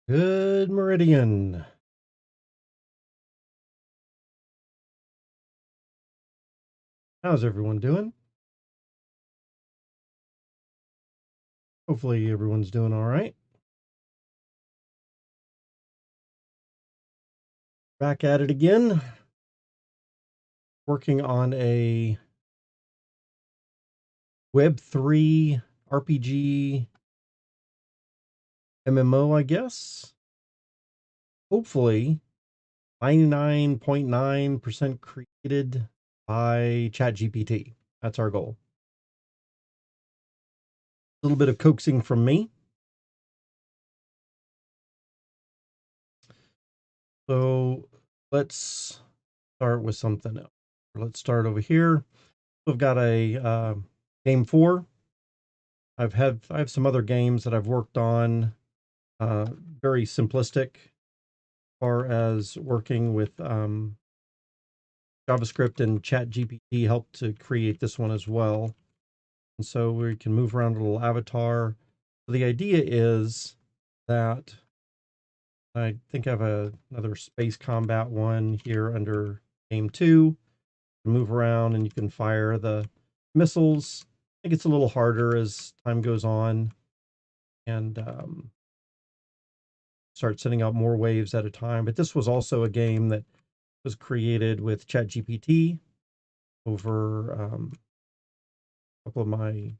Good Meridian. How's everyone doing? Hopefully everyone's doing all right. Back at it again, working on a Web3 RPG MMO, I guess. Hopefully 99.9% created by ChatGPT. That's our goal. A little bit of coaxing from me. So let's start with something else. Let's start over here. We've got a game 4. I have some other games that I've worked on, uh, very simplistic as far as working with JavaScript, and ChatGPT helped to create this one as well. And so we can move around a little avatar. The idea is that I think I have another space combat one here under game 2. Move around and you can fire the missiles. It gets a little harder as time goes on, and start sending out more waves at a time. But this was also a game that was created with ChatGPT over a couple of my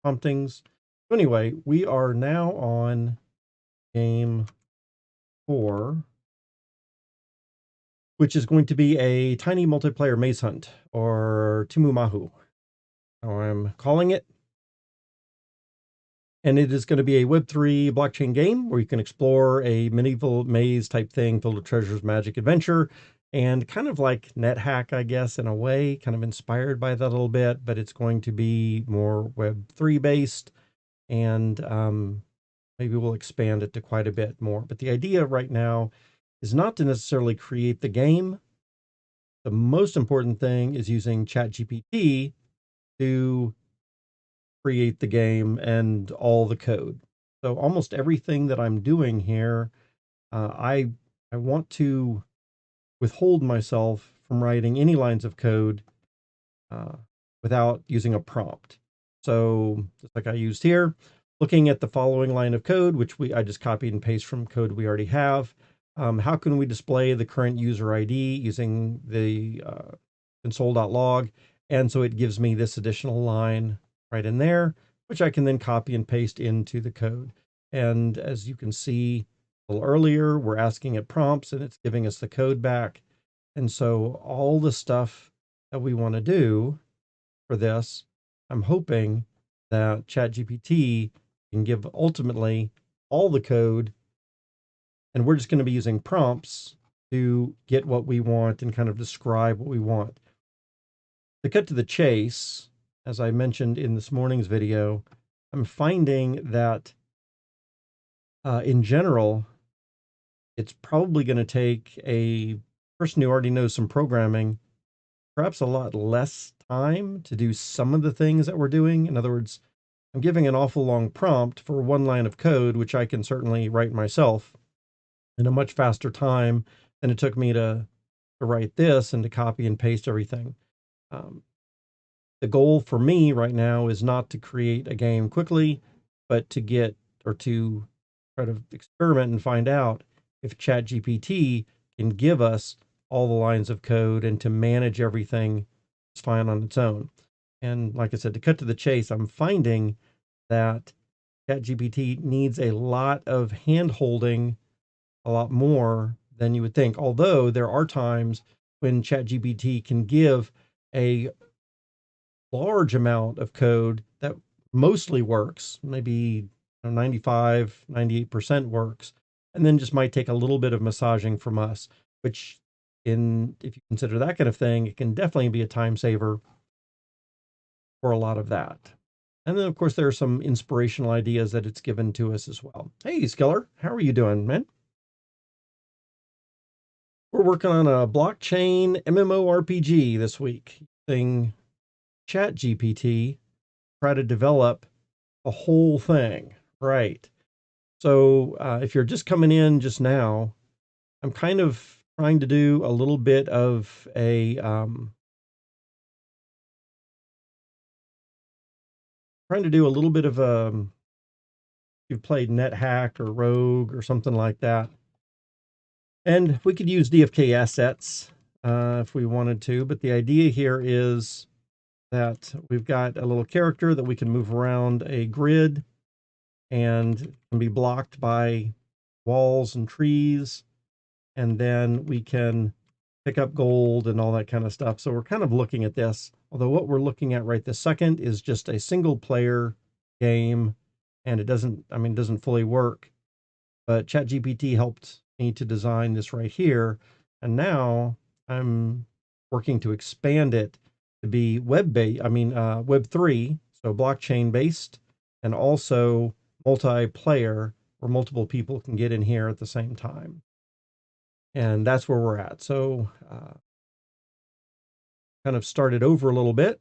promptings. So anyway, we are now on game 4, which is going to be a tiny multiplayer maze hunt, or Timu Mahu, how I'm calling it. And it is going to be a Web3 blockchain game where you can explore a medieval maze type thing filled with treasures, magic, adventure, and kind of like NetHack, I guess, in a way, kind of inspired by that a little bit, but it's going to be more Web3 based, and maybe we'll expand it to quite a bit more. But the idea right now is not to necessarily create the game. The most important thing is using ChatGPT to create the game and all the code. So almost everything that I'm doing here, I want to withhold myself from writing any lines of code uh, without using a prompt. So just like I used here, looking at the following line of code, which I just copied and paste from code we already have. How can we display the current user ID using the console.log? And so it gives me this additional line right in there, which I can then copy and paste into the code. And as you can see a little earlier, we're asking it prompts and it's giving us the code back. And so all the stuff that we want to do for this, I'm hoping that ChatGPT can give ultimately all the code, and we're just going to be using prompts to get what we want and kind of describe what we want. To cut to the chase, as I mentioned in this morning's video, I'm finding that in general, it's probably going to take a person who already knows some programming perhaps a lot less time to do some of the things that we're doing. In other words, I'm giving an awful long prompt for one line of code, which I can certainly write myself in a much faster time than it took me to write this and to copy and paste everything. Um, the goal for me right now is not to create a game quickly, but to get, or to try to experiment and find out if ChatGPT can give us all the lines of code and to manage everything it's fine on its own. And like I said, to cut to the chase, I'm finding that ChatGPT needs a lot of hand holding, a lot more than you would think. Although there are times when ChatGPT can give a large amount of code that mostly works, maybe 95, 98% works, and then just might take a little bit of massaging from us, which if you consider that kind of thing, it can definitely be a time saver for a lot of that. And then, of course, there are some inspirational ideas that it's given to us as well. Hey, Skeller, how are you doing, man? We're working on a blockchain MMORPG this week, using ChatGPT, try to develop a whole thing. Right. So if you're just coming in just now, I'm kind of trying to do a little bit of you've played NetHack or Rogue or something like that. And we could use DFK assets if we wanted to, but the idea here is that we've got a little character that we can move around a grid and can be blocked by walls and trees, and then we can pick up gold and all that kind of stuff. So we're kind of looking at this, although what we're looking at right this second is just a single player game, and it doesn't fully work. But ChatGPT helped me to design this right here, and now I'm working to expand it to be Web3, so blockchain based, and also multiplayer, where multiple people can get in here at the same time. And that's where we're at. So kind of started over a little bit.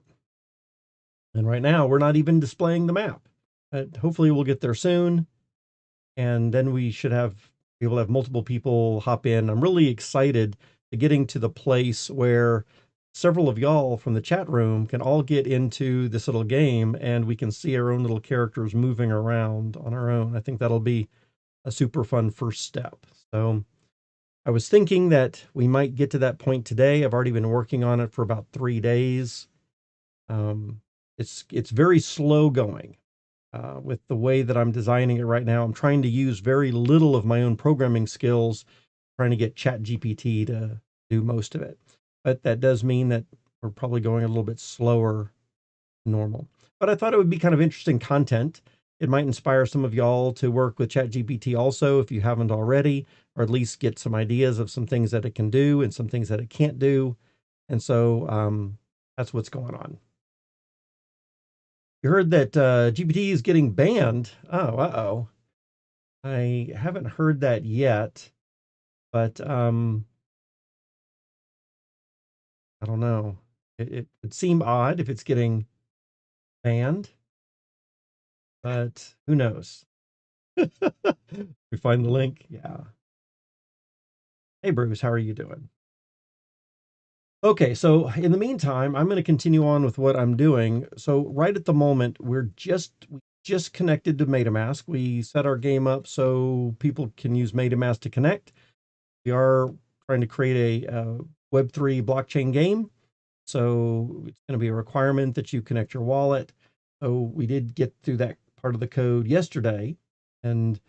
And right now we're not even displaying the map. But hopefully we'll get there soon. And then we should be able to have multiple people hop in. I'm really excited to getting to the place where several of y'all from the chat room can all get into this little game and we can see our own little characters moving around on our own. I think that'll be a super fun first step. So I was thinking that we might get to that point today. I've already been working on it for about 3 days. Um, it's very slow going with the way that I'm designing it right now. I'm trying to use very little of my own programming skills, trying to get ChatGPT to do most of it. But that does mean that we're probably going a little bit slower than normal. But I thought it would be kind of interesting content. It might inspire some of y'all to work with ChatGPT also if you haven't already, or at least get some ideas of some things that it can do and some things that it can't do. And so that's what's going on. You heard that GPT is getting banned. Oh, uh-oh. I haven't heard that yet, but I don't know. It would seem odd if it's getting banned, but who knows? We find the link. Yeah. Hey, Bruce, how are you doing? Okay, so in the meantime, I'm going to continue on with what I'm doing. So right at the moment, we just connected to MetaMask. We set our game up so people can use MetaMask to connect. We are trying to create a Web3 blockchain game. So it's going to be a requirement that you connect your wallet. So we did get through that part of the code yesterday. And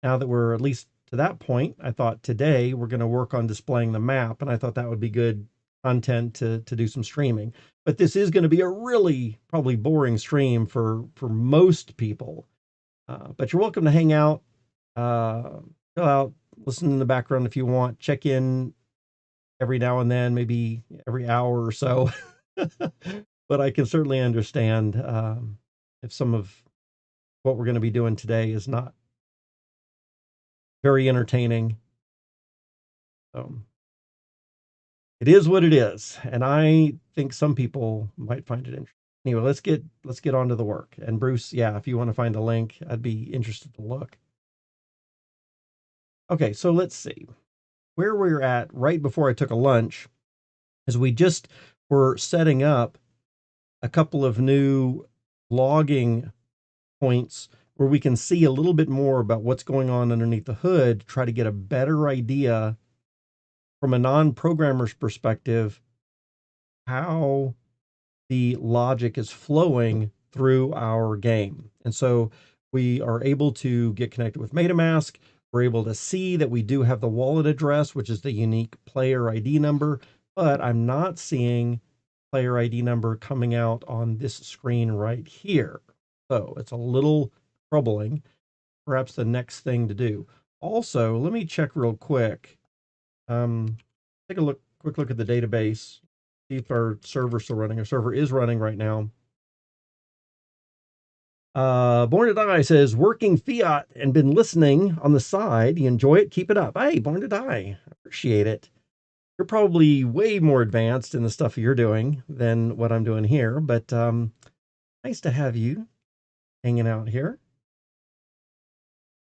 now that we're at least to that point, I thought today we're going to work on displaying the map. And I thought that would be good content to do some streaming. But this is going to be a really probably boring stream for most people. But you're welcome to hang out, go out, listen in the background if you want, check in every now and then, maybe every hour or so. But I can certainly understand if some of what we're going to be doing today is not very entertaining. It is what it is, and I think some people might find it interesting. Anyway, let's get on to the work. And Bruce, yeah, if you want to find a link, I'd be interested to look. Okay, so let's see where we're at right before I took a lunch, is we just were setting up a couple of new logging points where we can see a little bit more about what's going on underneath the hood to try to get a better idea from a non-programmer's perspective how the logic is flowing through our game. And so we are able to get connected with MetaMask. We're able to see that we do have the wallet address, which is the unique player ID number, but I'm not seeing player ID number coming out on this screen right here. So it's a little troubling. Perhaps the next thing to do. Also, let me check real quick. Take a quick look at the database, see if our server's still running. Our server is running right now. Born to Die says, working fiat and been listening on the side. You enjoy it? Keep it up. Hey, Born to Die. Appreciate it. You're probably way more advanced in the stuff you're doing than what I'm doing here, but nice to have you hanging out here.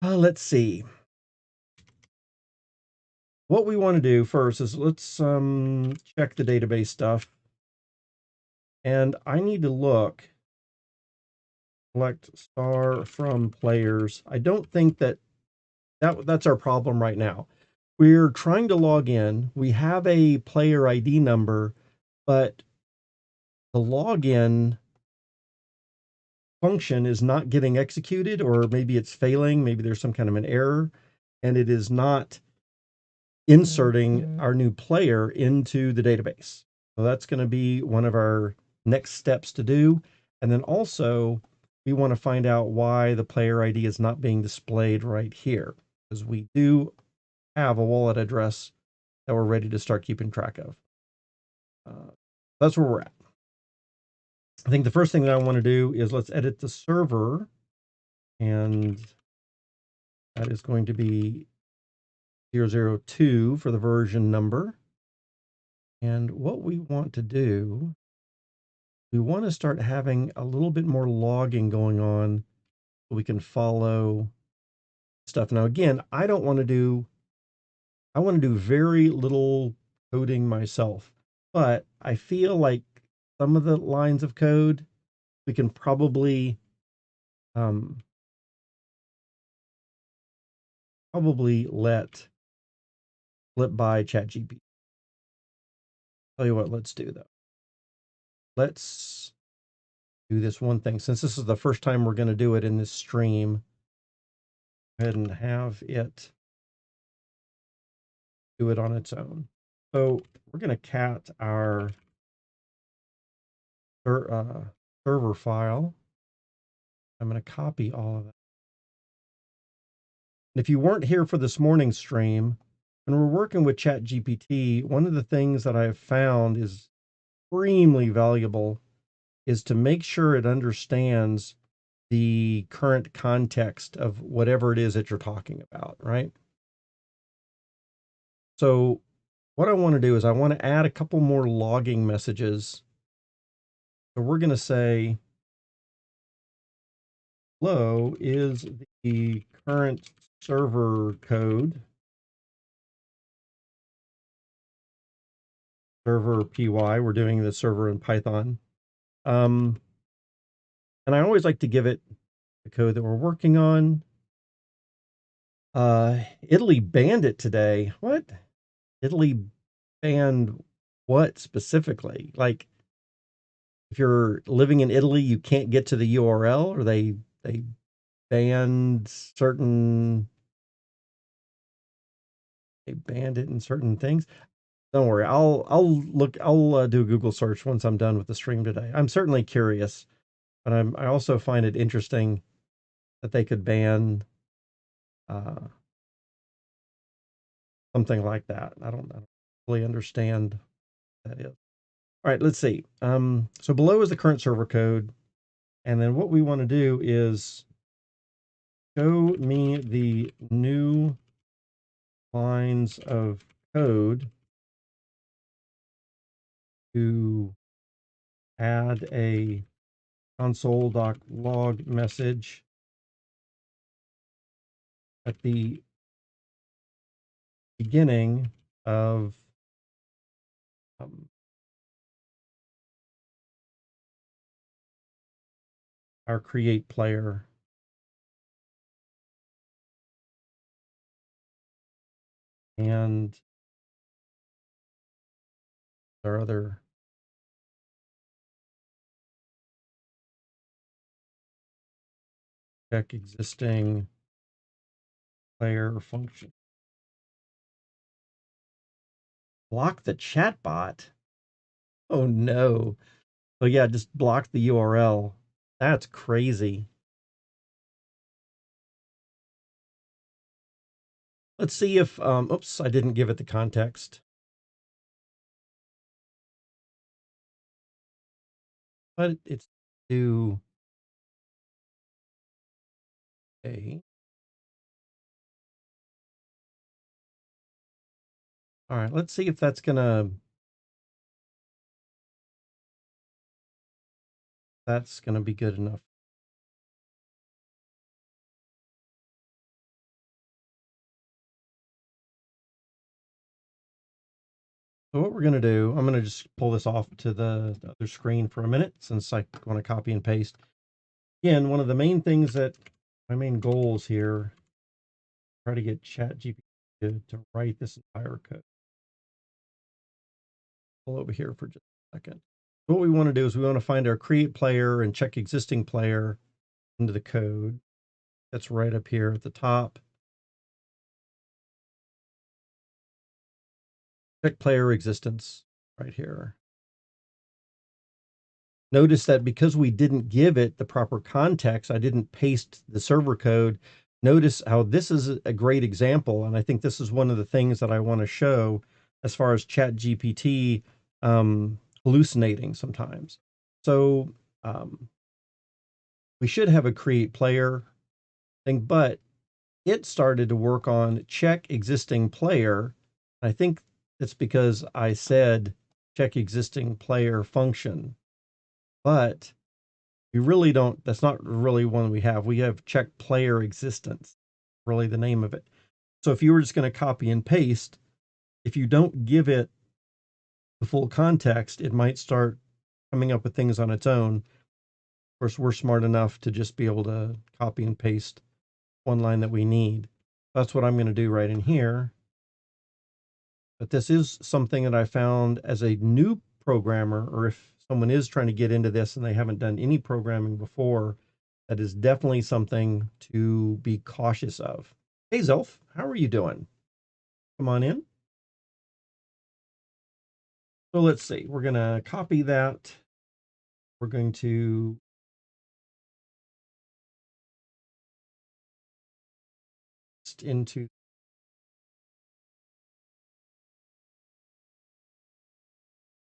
Let's see. What we want to do first is let's check the database stuff. And I need to look, select star from players. I don't think that's our problem right now. We're trying to log in. We have a player ID number, but the login function is not getting executed, or maybe it's failing. Maybe there's some kind of an error, and it is not inserting our new player into the database. So that's going to be one of our next steps to do. And then also, we want to find out why the player ID is not being displayed right here, because we do have a wallet address that we're ready to start keeping track of. That's where we're at. I think the first thing that I want to do is let's edit the server, and that is going to be 002 for the version number. And what we want to do, we want to start having a little bit more logging going on so we can follow stuff. Now, again, I want to do very little coding myself, but I feel like some of the lines of code we can probably um, let flip by ChatGPT. Tell you what, let's do though. Let's do this one thing. Since this is the first time we're going to do it in this stream, go ahead and have it do it on its own. So we're going to cat our server file. I'm going to copy all of it. And if you weren't here for this morning's stream, when we're working with ChatGPT, one of the things that I've found is extremely valuable is to make sure it understands the current context of whatever it is that you're talking about, right? So what I want to do is I want to add a couple more logging messages. So we're going to say, hello, is the current server code, server py, we're doing the server in Python. And I always like to give it the code that we're working on. Italy banned it today. What? Italy banned what specifically? Like, if you're living in Italy, you can't get to the URL, or they banned certain they banned it in certain things. Don't worry, I'll do a Google search once I'm done with the stream today. I'm certainly curious, but I also find it interesting that they could ban uh, something like that. I don't really understand what that is. All right, let's see. So below is the current server code, and then what we want to do is show me the new lines of code to add a console.log message at the beginning of um, our create player. And our other check existing player function. Block the chatbot. Oh no. So yeah, just block the URL. That's crazy. Let's see if, oops, I didn't give it the context. But it's to a. All right, let's see if that's gonna be good enough. So what we're going to do, I'm going to just pull this off to the other screen for a minute since I want to copy and paste. Again, one of the main things that my main goals here, try to get ChatGPT to write this entire code. Pull over here for just a second. What we want to do is we want to find our create player and check existing player into the code. That's right up here at the top. Check player existence right here. Notice that because we didn't give it the proper context, I didn't paste the server code. Notice how this is a great example. And I think this is one of the things that I want to show as far as ChatGPT hallucinating sometimes. So we should have a create player thing, but it started to work on check existing player. I think it's because I said check existing player function, but we really don't, that's not really one we have. We have check player existence, really the name of it. So if you were just going to copy and paste, if you don't give it the full context, it might start coming up with things on its own. Of course, we're smart enough to just be able to copy and paste one line that we need. That's what I'm going to do right in here. But this is something that I found as a new programmer, or if someone is trying to get into this and they haven't done any programming before, that is definitely something to be cautious of. Hey, Zelf, how are you doing? Come on in. So let's see. We're going to copy that. We're going to into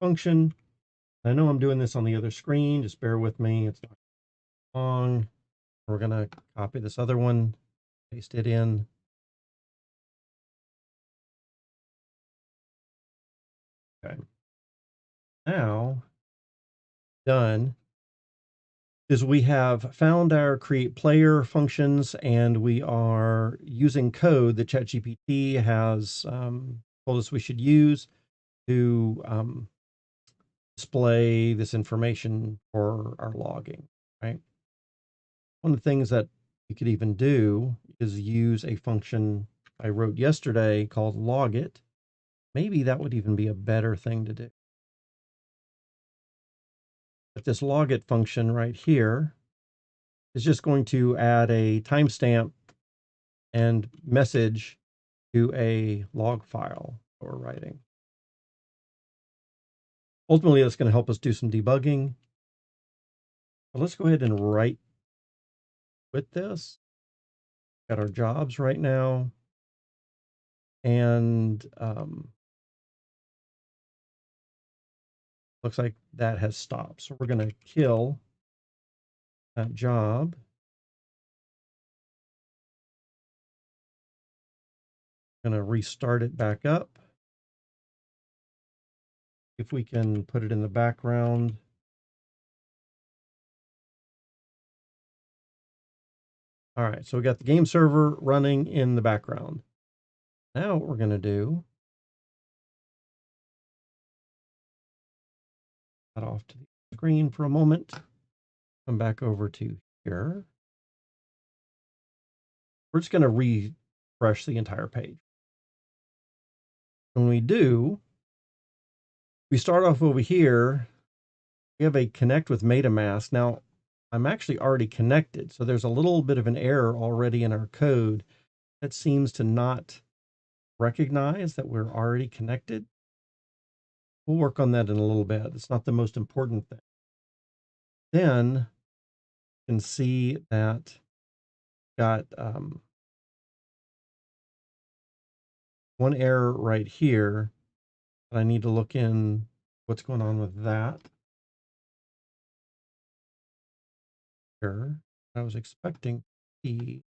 function. I know I'm doing this on the other screen. Just bear with me. It's not long. We're going to copy this other one, paste it in. Okay. Now, done, is we have found our create player functions and we are using code that ChatGPT has told us we should use to display this information for our logging, right? One of the things that you could even do is use a function I wrote yesterday called logit. Maybe that would even be a better thing to do. But this logit function right here is just going to add a timestamp and message to a log file that we're writing. Ultimately, that's going to help us do some debugging. But let's go ahead and write with this. Got our jobs right now. And looks like that has stopped. So we're going to kill that job. Going to restart it back up. If we can put it in the background. All right, so we got the game server running in the background. Now what we're going to do, cut off to the screen for a moment, come back over to here. We're just going to refresh the entire page. When we do, we start off over here. We have a connect with MetaMask. Now, I'm actually already connected, so there's a little bit of an error already in our code that seems to not recognize that we're already connected. We'll work on that in a little bit. It's not the most important thing. Then you can see that got one error right here that I need to look in what's going on with that. Error. I was expecting P.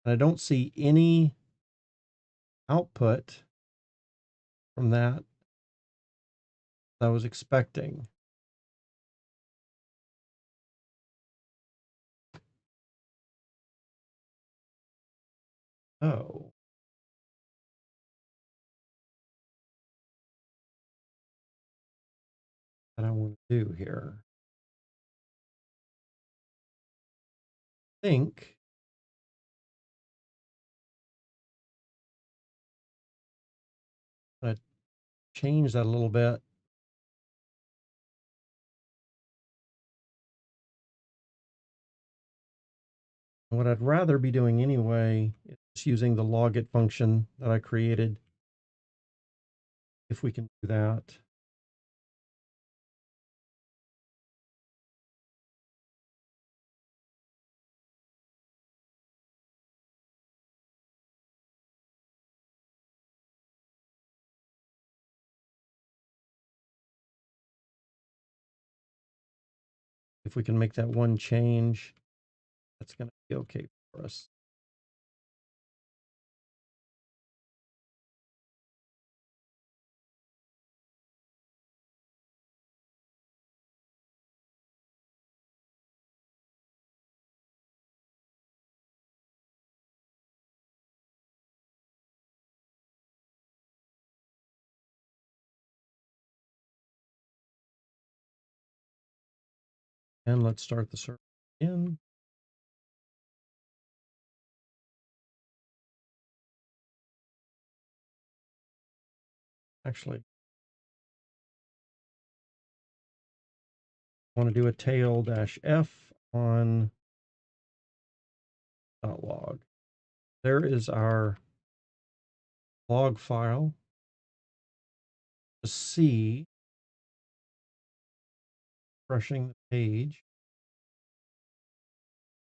And I don't see any output from that I was expecting. Oh. that I want to do here. I think I'm going to change that a little bit. What I'd rather be doing anyway is using the logit function that I created, if we can do that. If we can make that one change, that's going to be okay for us. And let's start the server again. Actually, I want to do a tail-f on .log. There is our log file. To see, refreshing the page,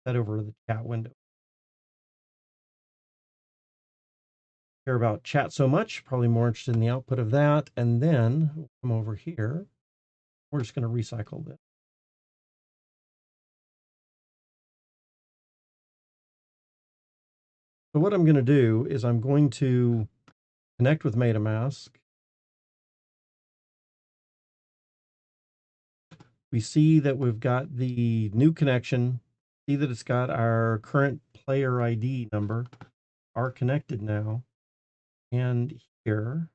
head over to the chat window. Care about chat so much, probably more interested in the output of that. And then we'll come over here. We're just going to recycle this. So what I'm going to do is I'm going to connect with MetaMask. We see that we've got the new connection. See that it's got our current player ID number, are connected now. And here,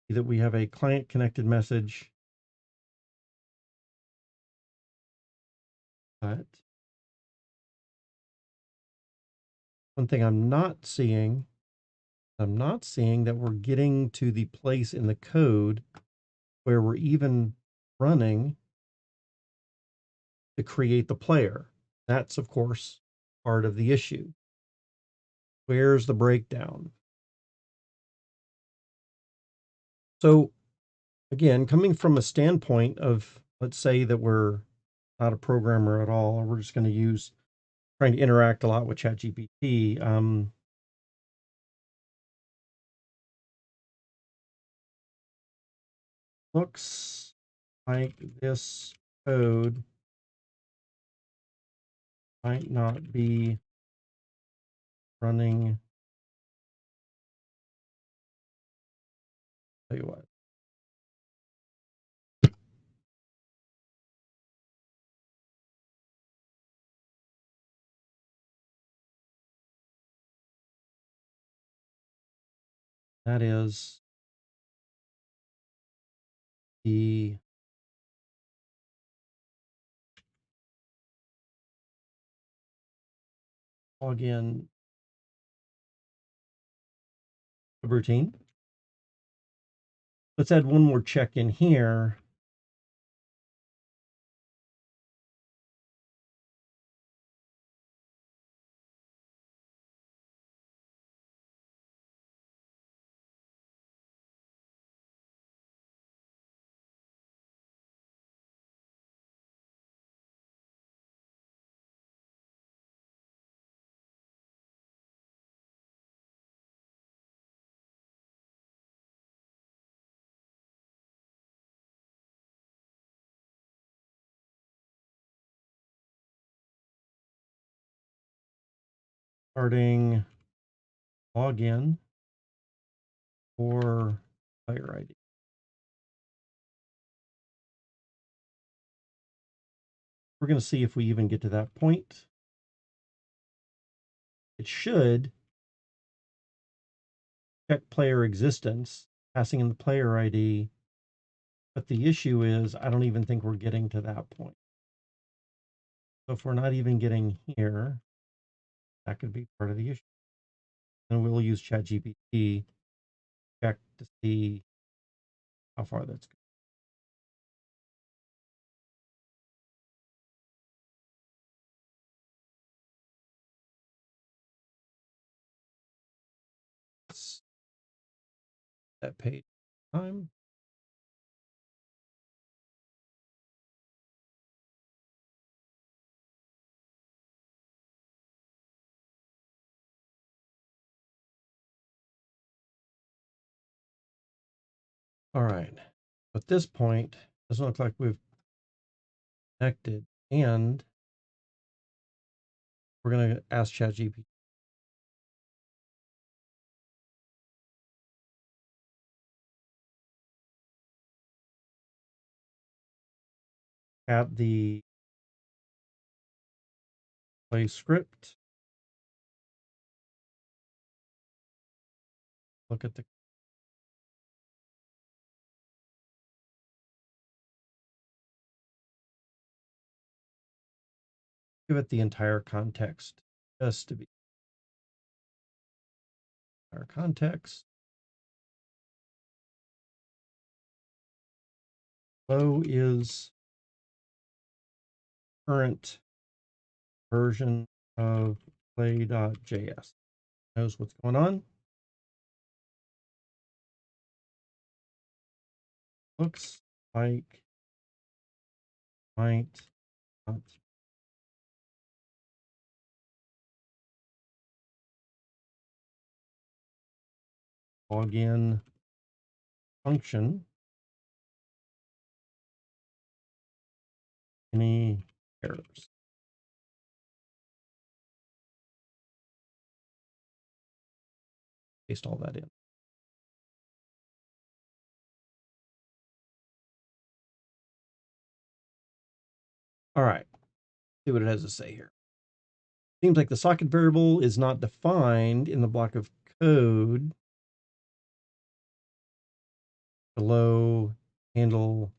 see that we have a client connected message. But one thing I'm not seeing that we're getting to the place in the code where we're even running to create the player. That's, of course, part of the issue. Where's the breakdown? So again, coming from a standpoint of, let's say that we're not a programmer at all, or we're just going to use trying to interact a lot with ChatGPT. Looks like this code might not be running. Tell you what. That is the login routine. Let's add one more check in here. Starting login for player ID. We're going to see if we even get to that point. It should check player existence, passing in the player ID, But the issue is, I don't even think we're getting to that point. So if we're not even getting here, that could be part of the issue. And we'll use ChatGPT to check to see how far that's going. That page time. All right. At this point, it doesn't look like we've connected, and we're going to ask ChatGPT. At the play script, look at the give it the entire context, just to be our context. Flow is current version of play.js. Knows what's going on. Looks like might not login function any errors. Paste all that in. All right, see what it has to say here. Seems like the socket variable is not defined in the block of code below handle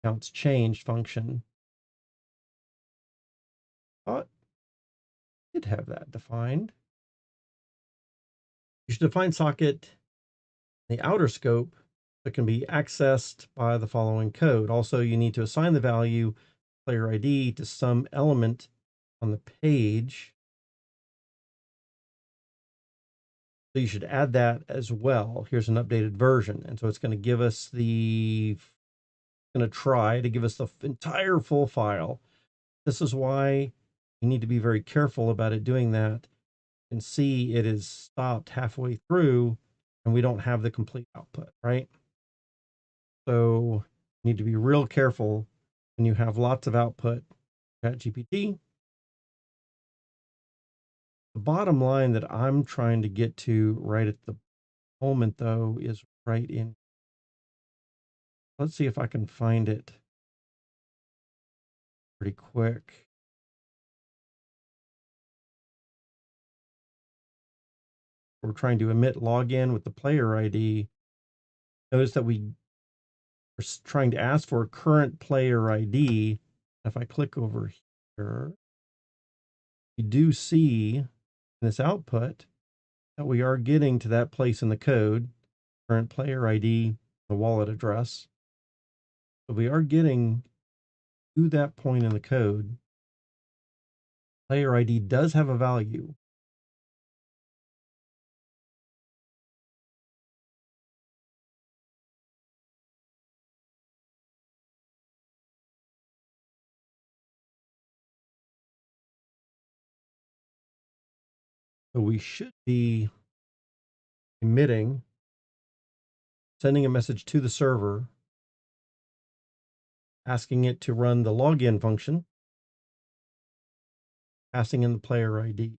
counts changed function. Thought it did have that defined. You should define socket in the outer scope that can be accessed by the following code. Also, you need to assign the value player ID to some element on the page. So you should add that as well. Here's an updated version. And so it's going to give us going to try to give us the entire full file. This is why you need to be very careful about it doing that. You can see it is stopped halfway through and we don't have the complete output, right? So you need to be real careful when you have lots of output. ChatGPT. The bottom line that I'm trying to get to right at the moment, though, is right in. Let's see if I can find it pretty quick. We're trying to emit login with the player ID. Notice that we are trying to ask for a current player ID. If I click over here, you do see in this output that we are getting to that place in the code, current player ID, the wallet address. So we are getting to that point in the code. Player ID does have a value. So we should be emitting, sending a message to the server, asking it to run the login function, passing in the player ID.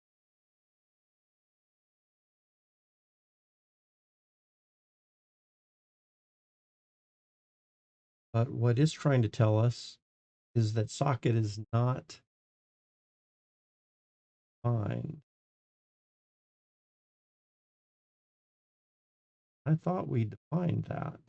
But what it's trying to tell us is that socket is not defined. I thought we defined that.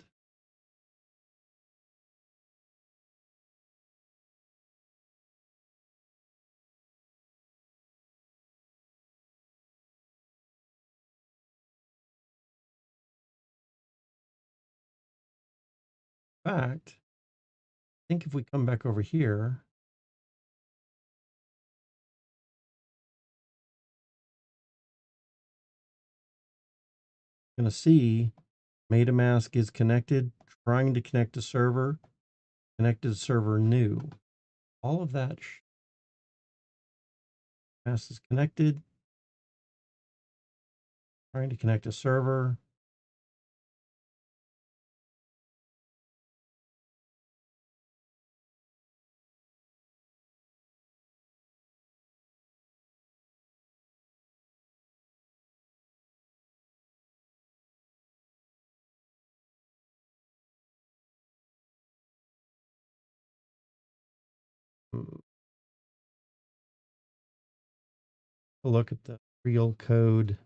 fact, I think if we come back over here, going to see MetaMask is connected, trying to connect to server, connected server new. All of that Mask is connected, trying to connect to server. Look at the real code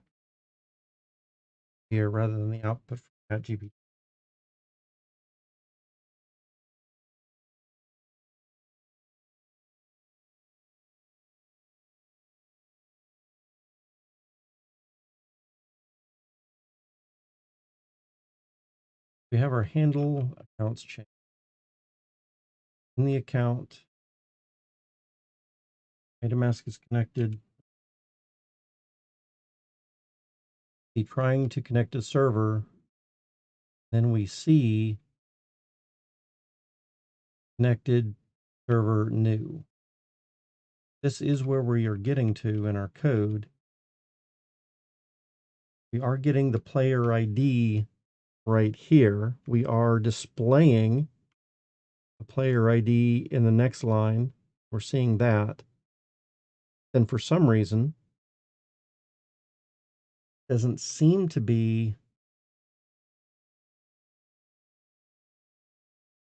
here rather than the output from ChatGPT. We have our handle accounts change. In the account, MetaMask is connected. Be trying to connect to server. Then we see connected server new. This is where we are getting to in our code. We are getting the player ID right here. We are displaying the player ID in the next line. We're seeing that. Then for some reason, doesn't seem to be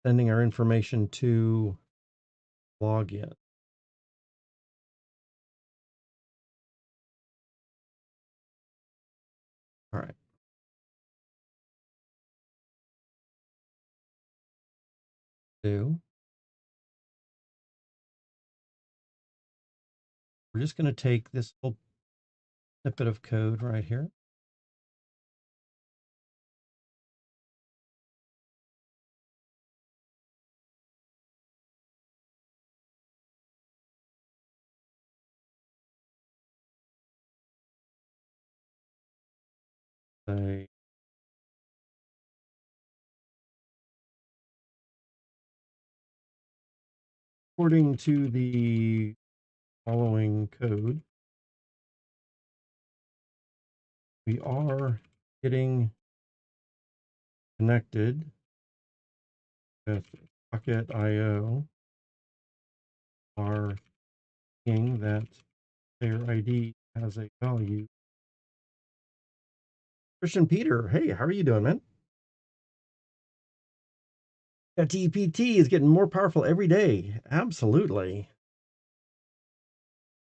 sending our information to login. All right. We're just going to take this little snippet of code right here. Say, according to the following code, we are getting connected with Pocket.io, are seeing that player ID has a value. Christian Peter, hey, how are you doing, man? ChatGPT is getting more powerful every day. Absolutely.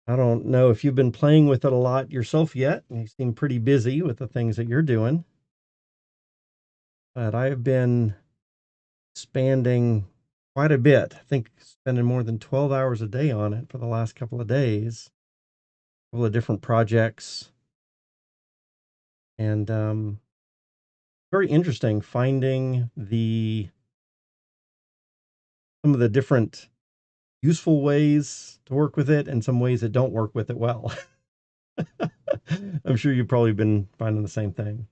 I don't know if you've been playing with it a lot yourself yet. You seem pretty busy with the things that you're doing. But I have been expanding quite a bit. I think spending more than 12 hours a day on it for the last couple of days. A couple of different projects. And very interesting finding some of the different useful ways to work with it and some ways that don't work with it well. I'm sure you've probably been finding the same thing.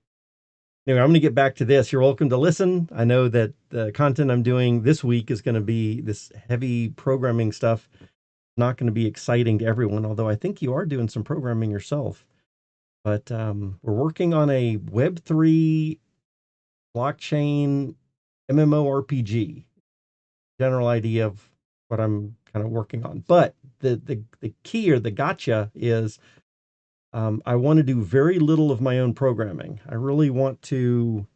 Anyway, I'm going to get back to this. You're welcome to listen. I know that the content I'm doing this week is going to be this heavy programming stuff, not going to be exciting to everyone, although I think you are doing some programming yourself. But we're working on a Web3 blockchain MMORPG. General idea of what I'm kind of working on. But the key or the gotcha is I want to do very little of my own programming. I really want to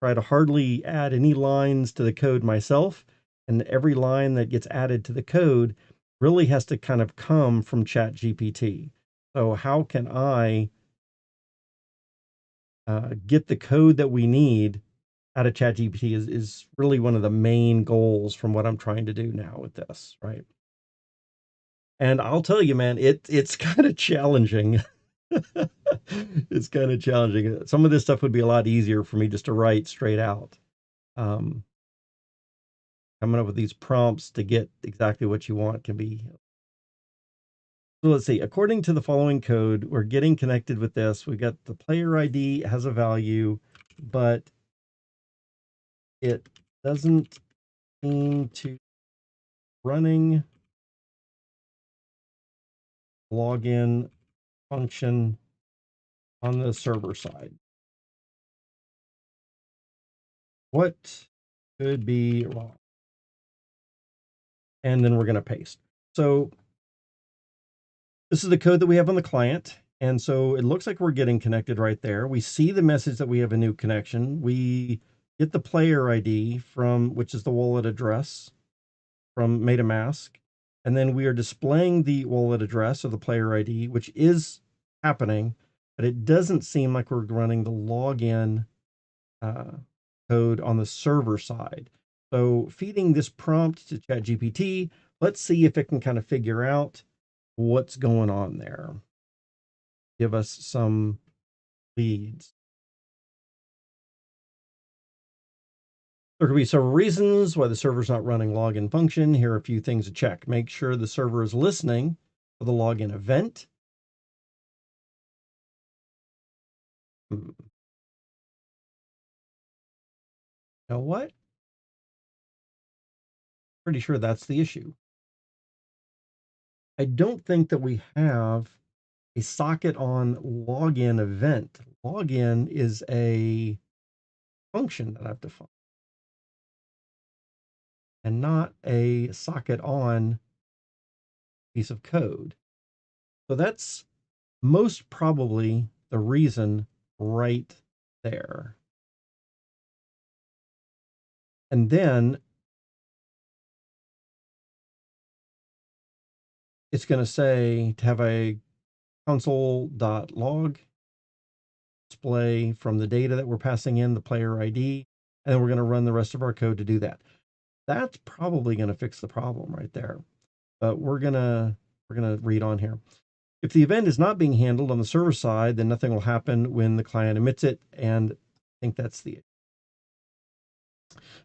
try to hardly add any lines to the code myself. And every line that gets added to the code really has to kind of come from ChatGPT. So, how can I get the code that we need out of ChatGPT is really one of the main goals from what I'm trying to do now with this, right? And I'll tell you, man, it's kind of challenging. It's kind of challenging. Some of this stuff would be a lot easier for me just to write straight out. Um, coming up with these prompts to get exactly what you want can be. So let's see. According to the following code, we're getting connected with this. We got the player ID has a value, but it doesn't seem to running login function on the server side. What could be wrong? And then we're going to paste. So this is the code that we have on the client. And so it looks like we're getting connected right there. We see the message that we have a new connection. We get the player ID from, which is the wallet address from MetaMask. And then we are displaying the wallet address of the player ID, which is happening, but it doesn't seem like we're running the login uh, code on the server side. So feeding this prompt to ChatGPT, let's see if it can kind of figure out what's going on there. Give us some leads. There could be several reasons why the server's not running login function. Here are a few things to check. Make sure the server is listening for the login event. You know what? Pretty sure that's the issue. I don't think that we have a socket on login event. Login is a function that I've defined and not a socket on piece of code. So that's most probably the reason right there. And then it's going to say to have a console.log display from the data that we're passing in, the player ID, and then we're going to run the rest of our code to do that. That's probably going to fix the problem right there. But we're gonna read on here. If the event is not being handled on the server side, then nothing will happen when the client emits it, and I think that's the.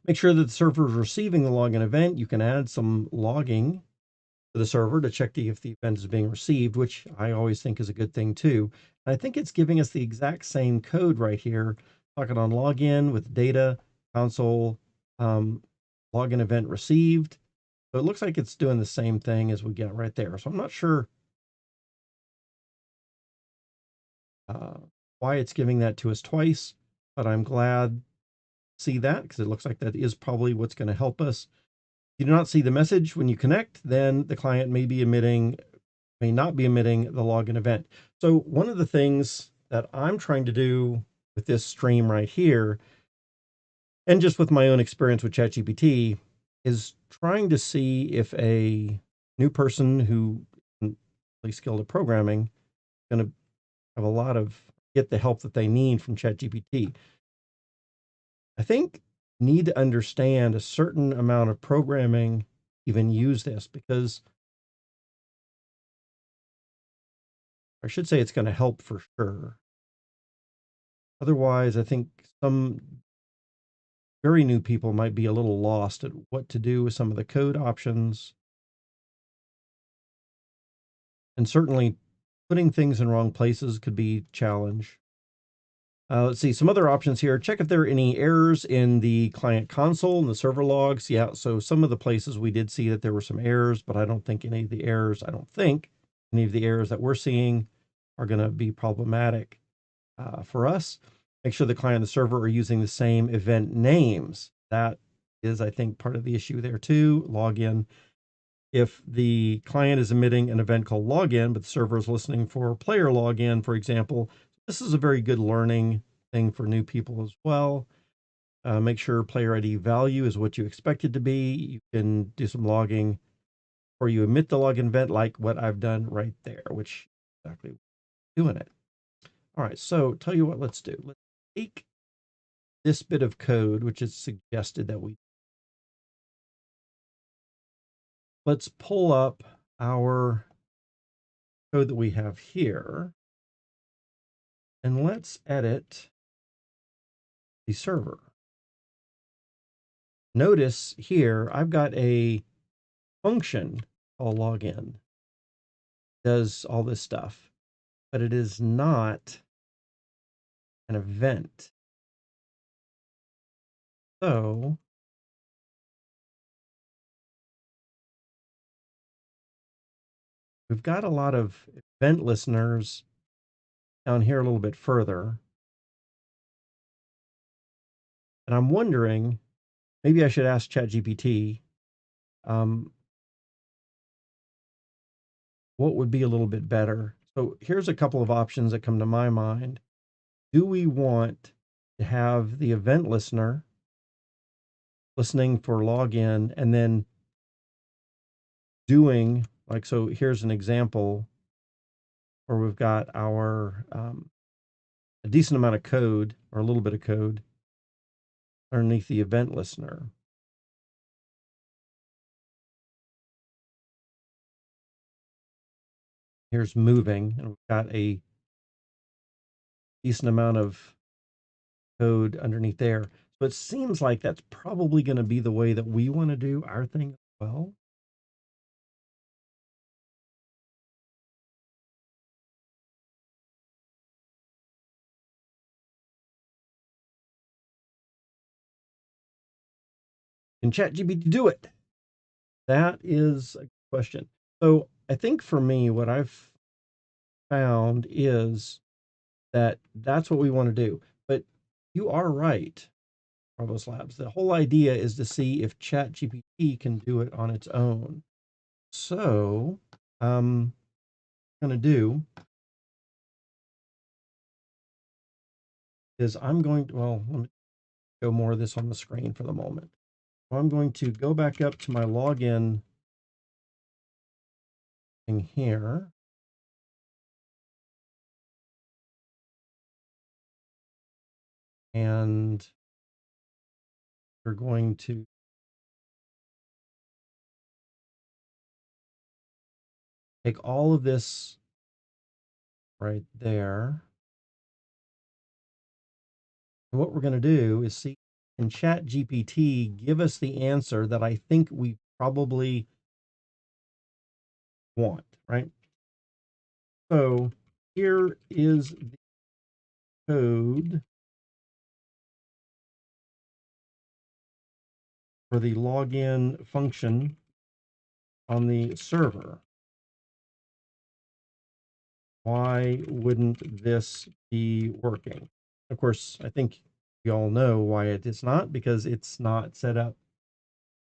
Make sure that the server is receiving the login event. You can add some logging to the server to check if the event is being received, which I always think is a good thing too. And I think it's giving us the exact same code right here. Socket on login with data console login event received. So it looks like it's doing the same thing as we get right there. So I'm not sure why it's giving that to us twice, but I'm glad to see that because it looks like that is probably what's going to help us. If you do not see the message when you connect, then the client may not be emitting the login event. So one of the things that I'm trying to do with this stream right here, and just with my own experience with ChatGPT, is trying to see if a new person who isn't really skilled at programming is going to have a lot of get the help that they need from ChatGPT. I think need to understand a certain amount of programming, even use this, because I should say it's going to help for sure. Otherwise, I think some very new people might be a little lost at what to do with some of the code options. And certainly putting things in wrong places could be a challenge. Let's see some other options here. Check if there are any errors in the client console and the server logs. Yeah, so some of the places we did see that there were some errors, but I don't think any of the errors that we're seeing are going to be problematic for us. Make sure the client and the server are using the same event names. That is, I think, part of the issue there too. Login. If the client is emitting an event called login, but the server is listening for player login, for example, this is a very good learning thing for new people as well. Make sure player ID value is what you expect it to be. You can do some logging or you emit the login event like what I've done right there, which is exactly doing it. All right, so tell you what, let's do. Let's take this bit of code, which is suggested that let's pull up our code that we have here and let's edit the server. notice here, I've got a function called login, does all this stuff, but it is not an event. So we've got a lot of event listeners down here a little bit further. And I'm wondering, maybe I should ask ChatGPT, um, what would be a little bit better. So here's a couple of options that come to my mind. Do we want to have the event listener listening for login and then doing, like, so here's an example where we've got our a decent amount of code or a little bit of code underneath the event listener. Here's moving, and we've got a decent amount of code underneath there. So it seems like that's probably going to be the way that we want to do our thing as well. Can ChatGPT do it? That is a question. So I think for me, what I've found is that that's what we want to do. But you are right, Provost Labs. The whole idea is to see if ChatGPT can do it on its own. So, what I'm going to do is I'm going to, well, let me show more of this on the screen for the moment. So I'm going to go back up to my login thing here. And we're going to take all of this right there. And what we're going to do is see, can ChatGPT give us the answer that I think we probably want, right? So here is the code for the login function on the server. Why wouldn't this be working? Of course, I think you all know why it is not, because it's not set up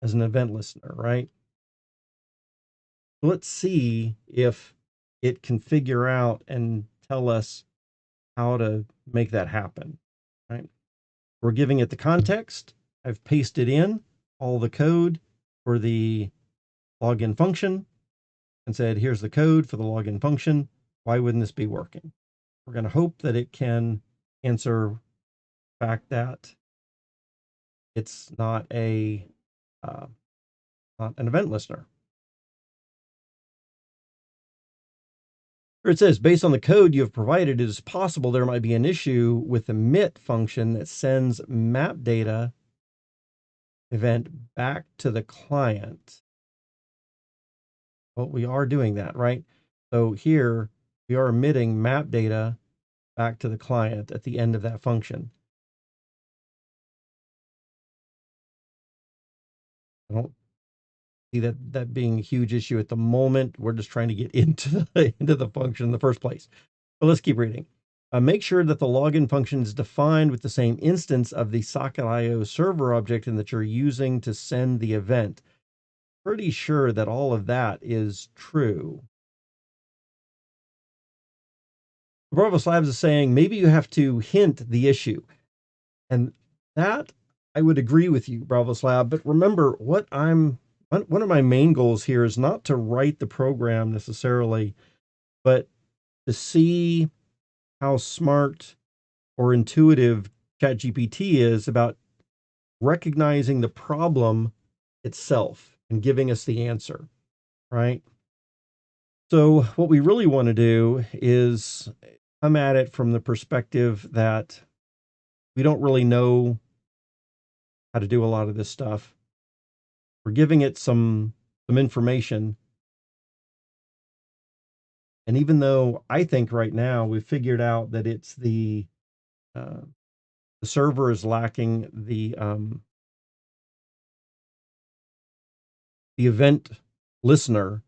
as an event listener, right? Let's see if it can figure out and tell us how to make that happen, right? We're giving it the context. I've pasted in all the code for the login function and said, here's the code for the login function. Why wouldn't this be working? We're going to hope that it can answer the fact that it's not uh, not an event listener. It says, based on the code you have provided, it is possible there might be an issue with the emit function that sends map data event back to the client. Well, we are doing that, right? So here we are emitting map data back to the client at the end of that function. I don't see that being a huge issue at the moment. We're just trying to get into the function in the first place. But let's keep reading. Make sure that the login function is defined with the same instance of the socket.io server object and that you're using to send the event. Pretty sure that all of that is true. Provost Labs is saying maybe you have to hint the issue. And that I would agree with you, Bravo Slab. But remember, one of my main goals here is not to write the program necessarily, but to see how smart or intuitive ChatGPT is about recognizing the problem itself and giving us the answer, right? So what we really want to do is come at it from the perspective that we don't really know how to do a lot of this stuff. We're giving it some information. And even though I think right now we've figured out that it's uh, the server is lacking the event listener.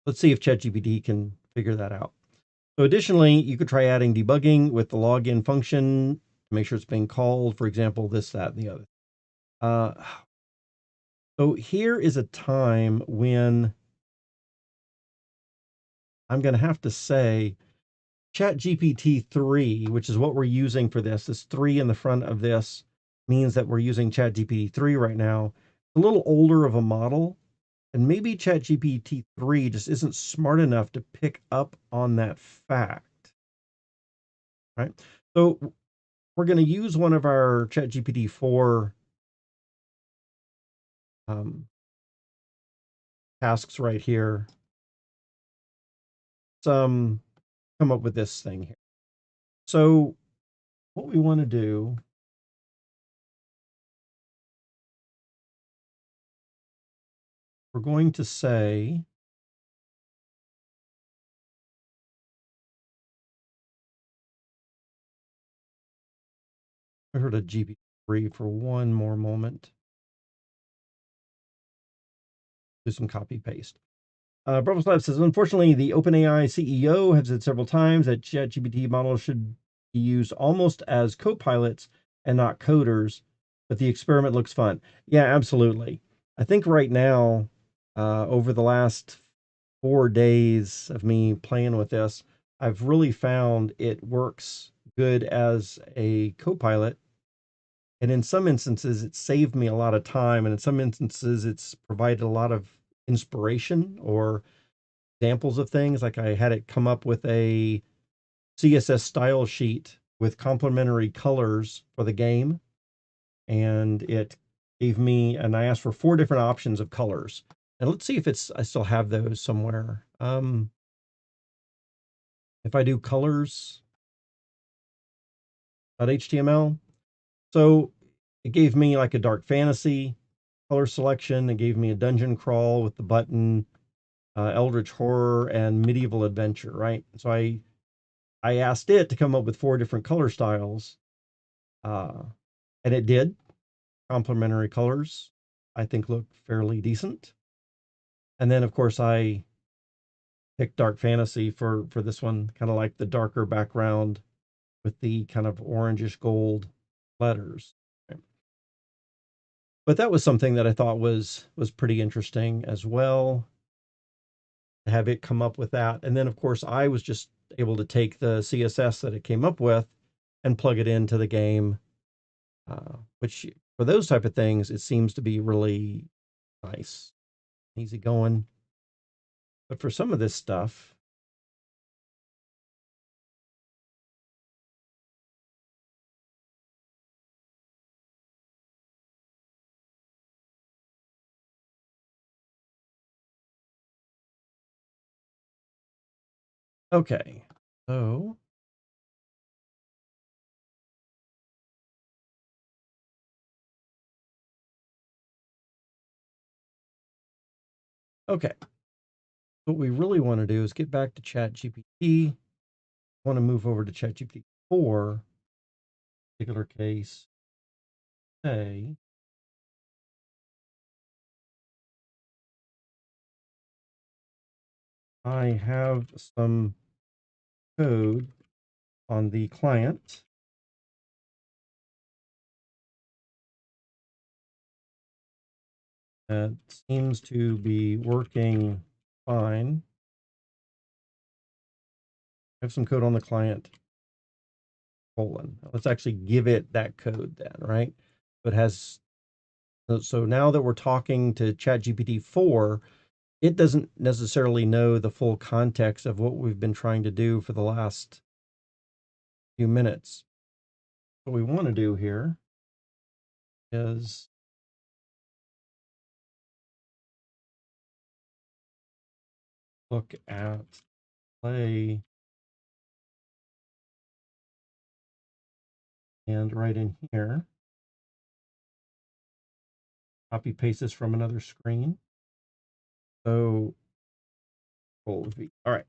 Let's see if ChatGPT can figure that out. So additionally, you could try adding debugging with the login function to make sure it's being called. For example, this, that, and the other. Uh, so here is a time when I'm going to have to say ChatGPT 3, which is what we're using for this 3 in the front of this means that we're using ChatGPT 3 right now. A little older of a model, and maybe ChatGPT 3 just isn't smart enough to pick up on that fact, right? So we're going to use one of our ChatGPT 4 um, tasks right here. Some come up with this thing here. So what we want to do, we're going to say, I heard a GPT-3 for one more moment. Do some copy paste. Bravo Lab says, unfortunately, the OpenAI CEO has said several times that ChatGPT models should be used almost as co-pilots and not coders, but the experiment looks fun. Yeah, absolutely. I think right now, over the last 4 days of me playing with this, I've really found it works good as a co-pilot. And in some instances, it's saved me a lot of time. And in some instances, it's provided a lot of inspiration or examples of things. Like I had it come up with a CSS style sheet with complementary colors for the game. And it gave me, and I asked for 4 different options of colors. And let's see if I still have those somewhere. If I do colors.html, so it gave me like a dark fantasy color selection. It gave me a dungeon crawl with the button, eldritch horror, and medieval adventure, right? So I asked it to come up with 4 different color styles, uh, and it did. Complementary colors, I think, look fairly decent. And then, of course, I picked dark fantasy for this one, kind of like the darker background with the kind of orangish gold letters. But that was something that I thought was pretty interesting as well, to have it come up with that. And then, of course, I was just able to take the CSS that it came up with and plug it into the game, which for those type of things, it seems to be really nice, easy going. But for some of this stuff, okay. So, okay. What we really want to do is get back to ChatGPT. I want to move over to ChatGPT 4, particular case, say, I have some code on the client that seems to be working fine. I have some code on the client, colon. Let's actually give it that code then, right? So it has, so now that we're talking to ChatGPT 4, it doesn't necessarily know the full context of what we've been trying to do for the last few minutes. What we want to do here is look at play and right in here, copy paste this from another screen. So Control V. All right.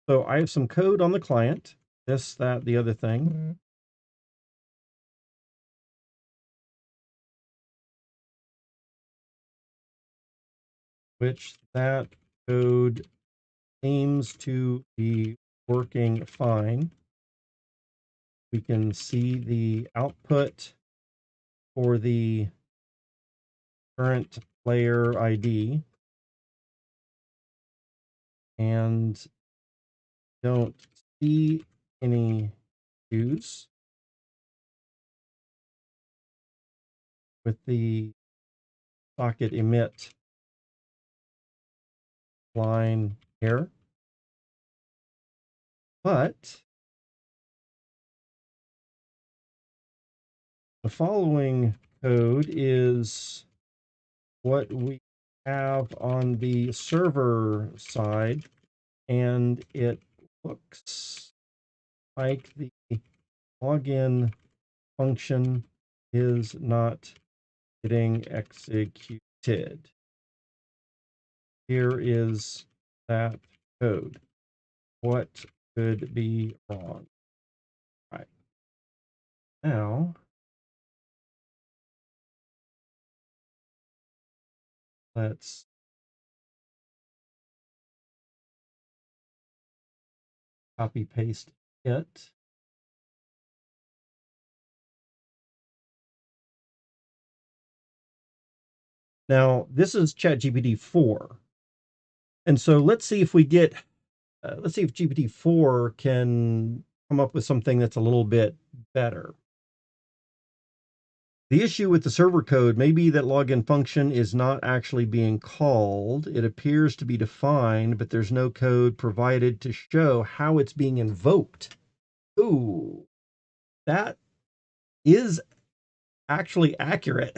So I have some code on the client, this, that, the other thing. Which that code seems to be working fine. We can see the output for the current player ID and don't see any issues with the socket emit line here. But the following code is what we have on the server side, and it looks like the login function is not getting executed. Here is that code. What could be wrong? All right. Now, let's copy paste it. Now, this is ChatGPT 4. And so let's see if we get, let's see if GPT-4 can come up with something that's a little bit better. The issue with the server code may be that login function is not actually being called. It appears to be defined, but there's no code provided to show how it's being invoked. Ooh, that is actually accurate,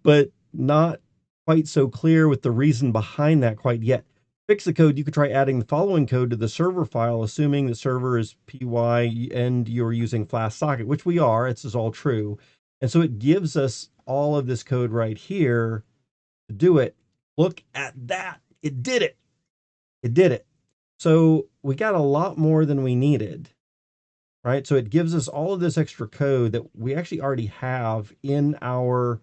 but not quite so clear with the reason behind that quite yet. Fix the code, you could try adding the following code to the server file, assuming the server is PY and you're using Flash socket, which we are. This is all true. And so it gives us all of this code right here to do it. Look at that. It did it. It did it. So we got a lot more than we needed, right? So it gives us all of this extra code that we actually already have in our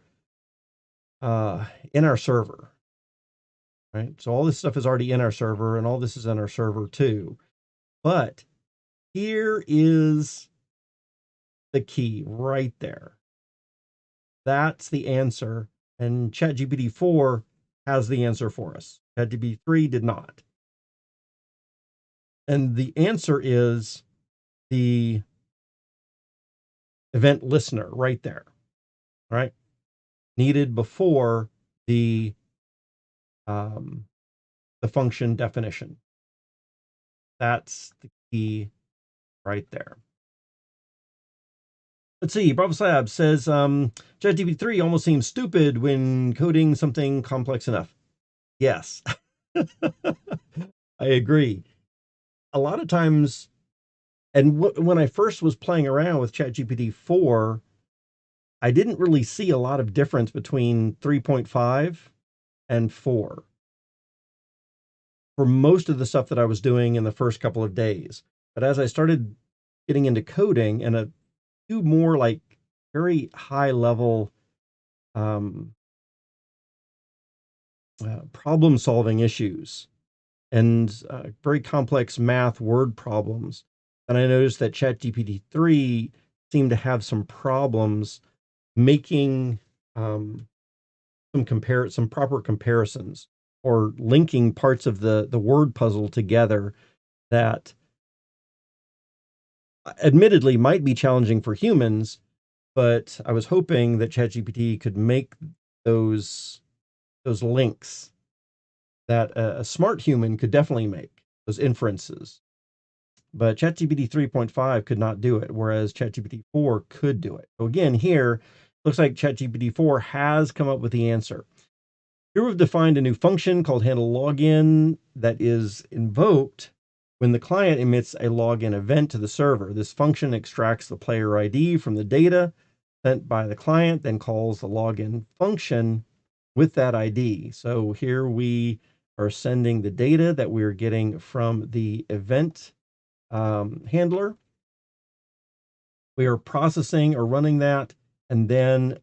server, right? So all this stuff is already in our server, and all this is in our server too. But here is the key right there. That's the answer. And ChatGPT 4 has the answer for us. ChatGPT 3 did not. And the answer is the event listener right there, right? Needed before the function definition. That's the key right there. Let's see. Bravo Slab says ChatGPT 3 almost seems stupid when coding something complex enough. Yes, I agree. A lot of times, and when I first was playing around with ChatGPT 4, I didn't really see a lot of difference between 3.5 and 4 for most of the stuff that I was doing in the first couple of days. But as I started getting into coding and a few more like very high level problem solving issues and very complex math word problems, and I noticed that ChatGPT 3 seemed to have some problems making some proper comparisons or linking parts of the word puzzle together that admittedly might be challenging for humans, but I was hoping that ChatGPT could make those links that a smart human could definitely make, those inferences. But ChatGPT 3.5 could not do it, whereas ChatGPT 4 could do it. So again, here, looks like ChatGPT 4 has come up with the answer. Here we've defined a new function called handle login that is invoked when the client emits a login event to the server. This function extracts the player ID from the data sent by the client, then calls the login function with that ID. So here we are sending the data that we're getting from the event handler. We are processing or running that, and then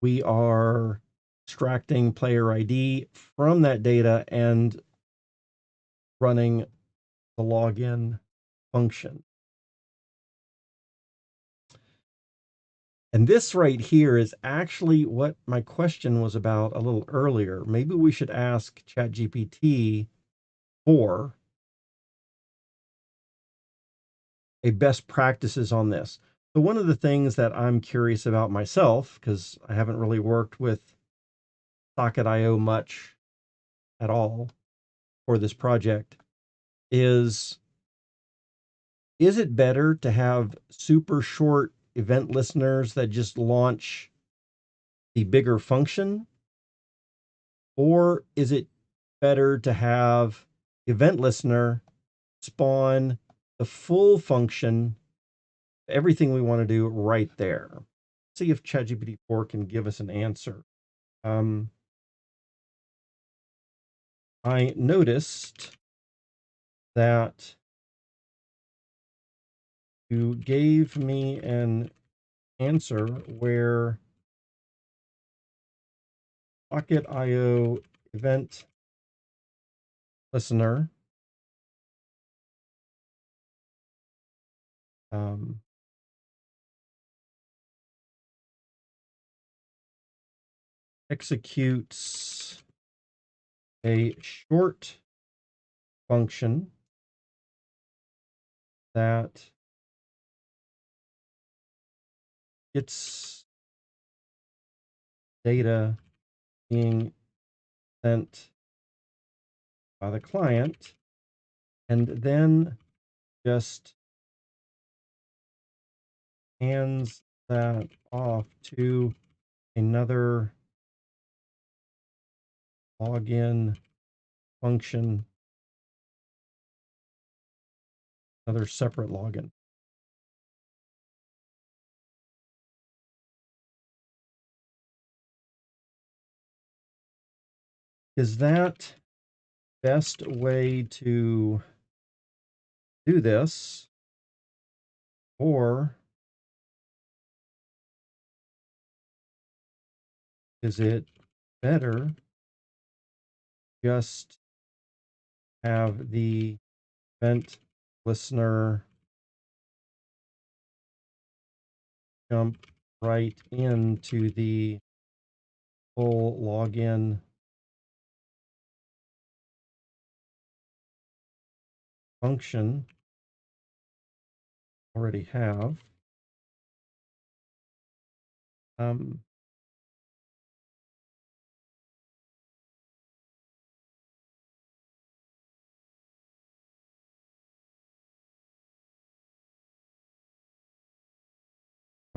we are extracting player ID from that data and running the login function. And this right here is actually what my question was about a little earlier. Maybe we should ask ChatGPT for a best practices on this. So one of the things that I'm curious about myself, because I haven't really worked with Socket.io much at all for this project, is it better to have super short event listeners that just launch the bigger function? Or is it better to have event listener spawn the full function, everything we want to do right there? See if ChatGPT 4 can give us an answer. I noticed that you gave me an answer where Socket.io event listener executes a short function that gets data being sent by the client and then just hands that off to another login function, another separate login. Is that best way to do this, or is it better just have the event listener jump right into the full login function already have? Am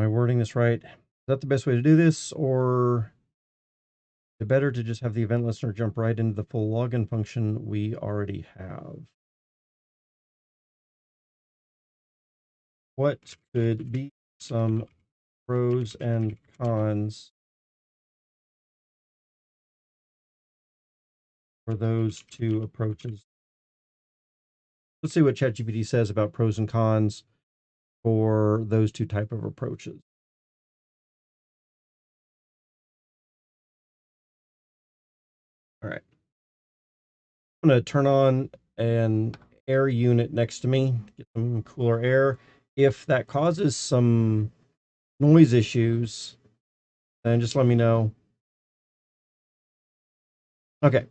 I wording this right? Is that the best way to do this, or is it better to just have the event listener jump right into the full login function we already have? What could be some pros and cons for those two approaches? Let's see what ChatGPT says about pros and cons for those two type of approaches. All right. I'm going to turn on an air unit next to me, get some cooler air. If that causes some noise issues, then just let me know. Okay,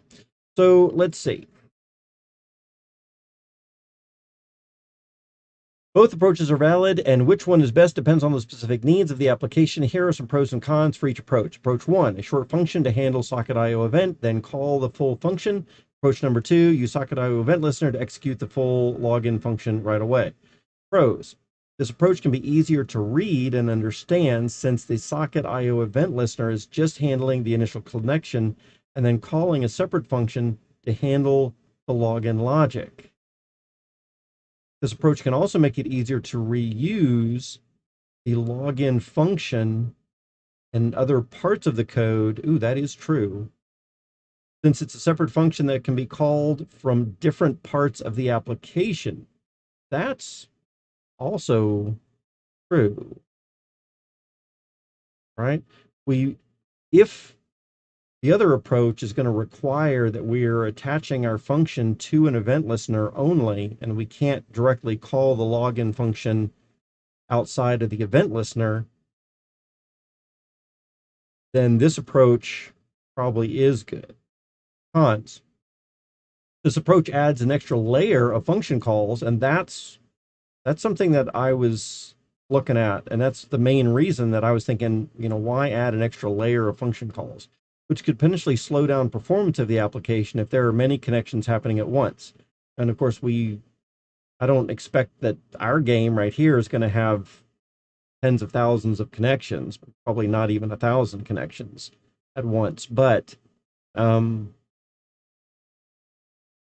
so let's see. Both approaches are valid, and which one is best depends on the specific needs of the application. Here are some pros and cons for each approach. Approach 1, a short function to handle Socket.io event, then call the full function. Approach number 2, use Socket.io event listener to execute the full login function right away. Pros. This approach can be easier to read and understand since the Socket.io event listener is just handling the initial connection and then calling a separate function to handle the login logic. This approach can also make it easier to reuse the login function and other parts of the code, ooh, that is true. Since it's a separate function that can be called from different parts of the application, that's also true, right? We, if the other approach is going to require that we're attaching our function to an event listener only, and we can't directly call the login function outside of the event listener, then this approach probably is good. Cons. This approach adds an extra layer of function calls, and that's something that I was looking at, and that's the main reason that I was thinking, why add an extra layer of function calls, which could potentially slow down performance of the application if there are many connections happening at once. And of course, I don't expect that our game right here is going to have tens of thousands of connections, probably not even 1,000 connections at once. But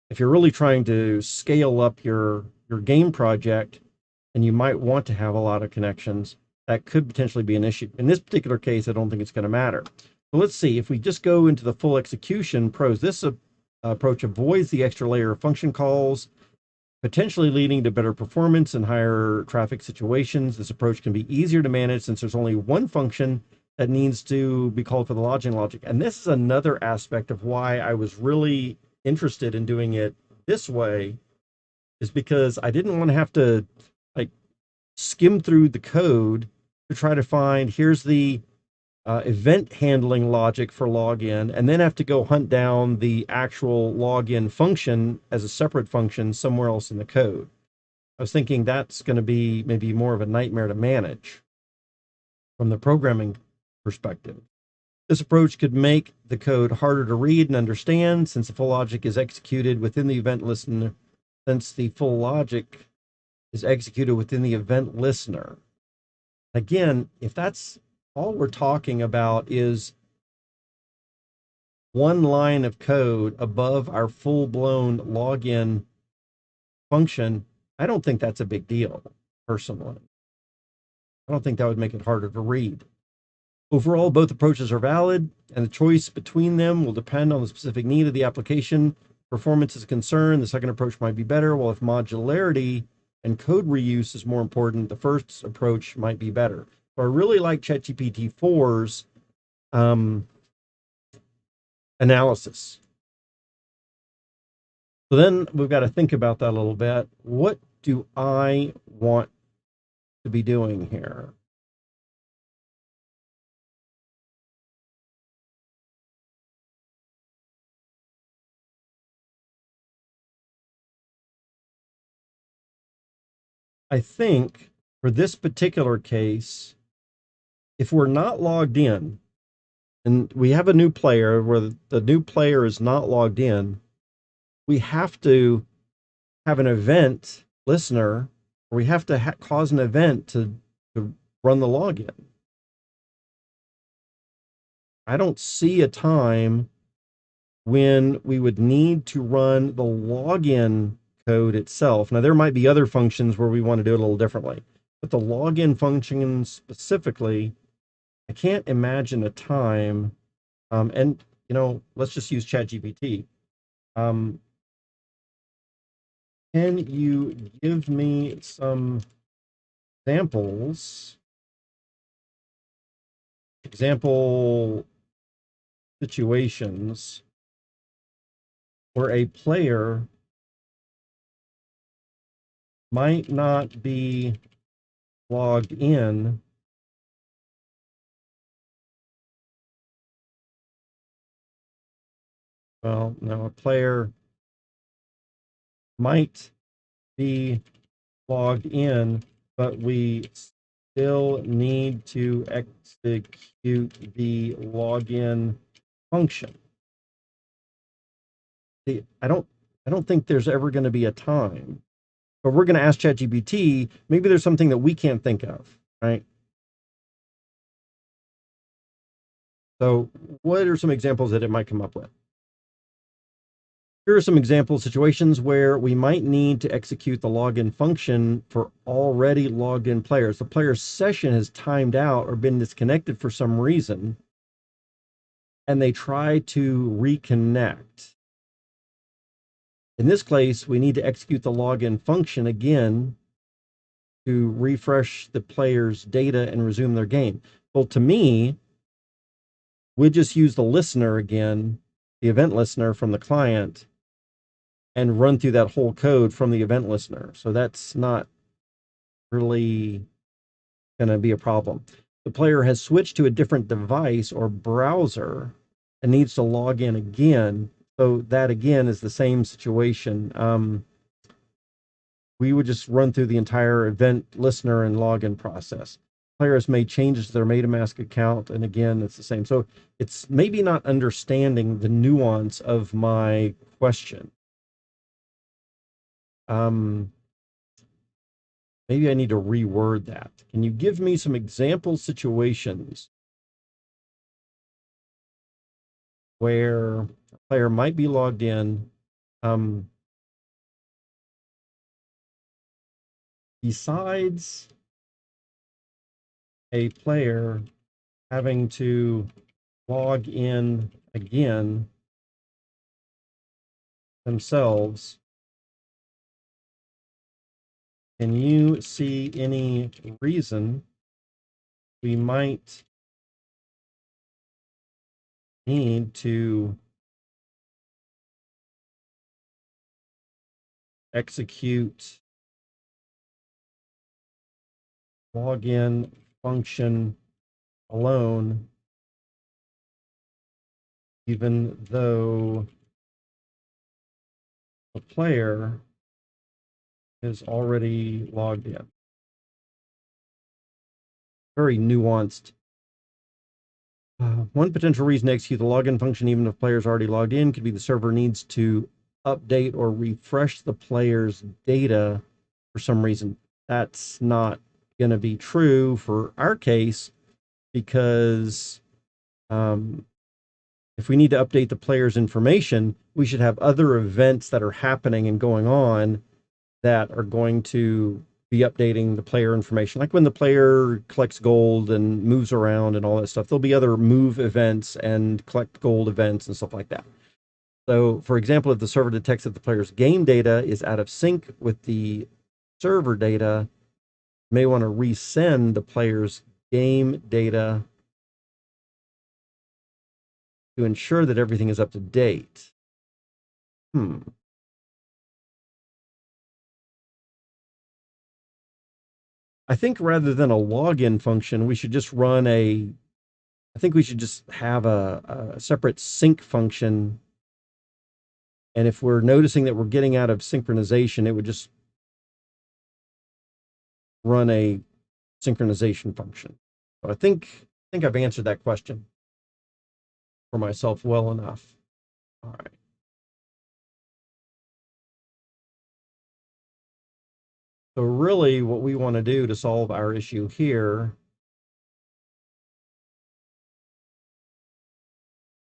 if you're really trying to scale up your game project, and you might want to have a lot of connections, that could potentially be an issue. In this particular case, I don't think it's going to matter. So let's see, if we just go into the full execution pros, this approach avoids the extra layer of function calls, potentially leading to better performance in higher traffic situations. This approach can be easier to manage since there's only one function that needs to be called for the login logic. And this is another aspect of why I was really interested in doing it this way, is because I didn't want to have to like skim through the code to try to find here's the event handling logic for login, and then have to go hunt down the actual login function as a separate function somewhere else in the code. I was thinking that's going to be maybe more of a nightmare to manage from the programming perspective. This approach could make the code harder to read and understand since the full logic is executed within the event listener. Since the full logic is executed within the event listener. Again, if that's all we're talking about is one line of code above our full-blown login function, I don't think that's a big deal, personally. I don't think that would make it harder to read. Overall, both approaches are valid, and the choice between them will depend on the specific need of the application. Performance is concerned, the second approach might be better, while if modularity and code reuse is more important, the first approach might be better. So I really like ChatGPT 4's analysis. So then we've got to think about that a little bit. What do I want to be doing here? I think for this particular case, if we're not logged in and we have a new player where the new player is not logged in, we have to have an event listener, or we have to cause an event to run the login. I don't see a time when we would need to run the login code itself. Now, there might be other functions where we want to do it a little differently, but the login function specifically, I can't imagine a time. And let's just use ChatGPT. Can you give me some example situations where a player might not be logged in well, now a player might be logged in, but we still need to execute the login function. I don't think there's ever going to be a time, but we're going to ask ChatGPT. Maybe there's something that we can't think of, right? So, what are some examples that it might come up with? Here are some example situations where we might need to execute the login function for already logged in players. The player's session has timed out or been disconnected for some reason, and they try to reconnect. In this case, we need to execute the login function again to refresh the player's data and resume their game. Well, to me, we just use the listener again, the event listener from the client, and run through that whole code from the event listener. So that's not really going to be a problem. The player has switched to a different device or browser and needs to log in again. So that again is the same situation. We would just run through the entire event listener and login process. Player has made changes to their MetaMask account, and again, it's the same. So it's maybe not understanding the nuance of my question. Maybe I need to reword that. Can you give me some example situations where a player might be logged in, besides a player having to log in again themselves? Can you see any reason we might need to execute login function alone, even though the player is already logged in? Very nuanced. One potential reason to execute the login function, even if players already logged in, could be the server needs to update or refresh the player's data for some reason. That's not going to be true for our case because if we need to update the player's information, we should have other events that are happening and going on that are going to be updating the player information. Like when the player collects gold and moves around and all that stuff, there'll be other move events and collect gold events and stuff like that. So, for example, if the server detects that the player's game data is out of sync with the server data, you may want to resend the player's game data to ensure that everything is up to date. I think rather than a login function, we should just run I think we should just have a separate sync function. And if we're noticing that we're getting out of synchronization, it would just run a synchronization function. So I think I've answered that question for myself well enough. All right. So really what we want to do to solve our issue here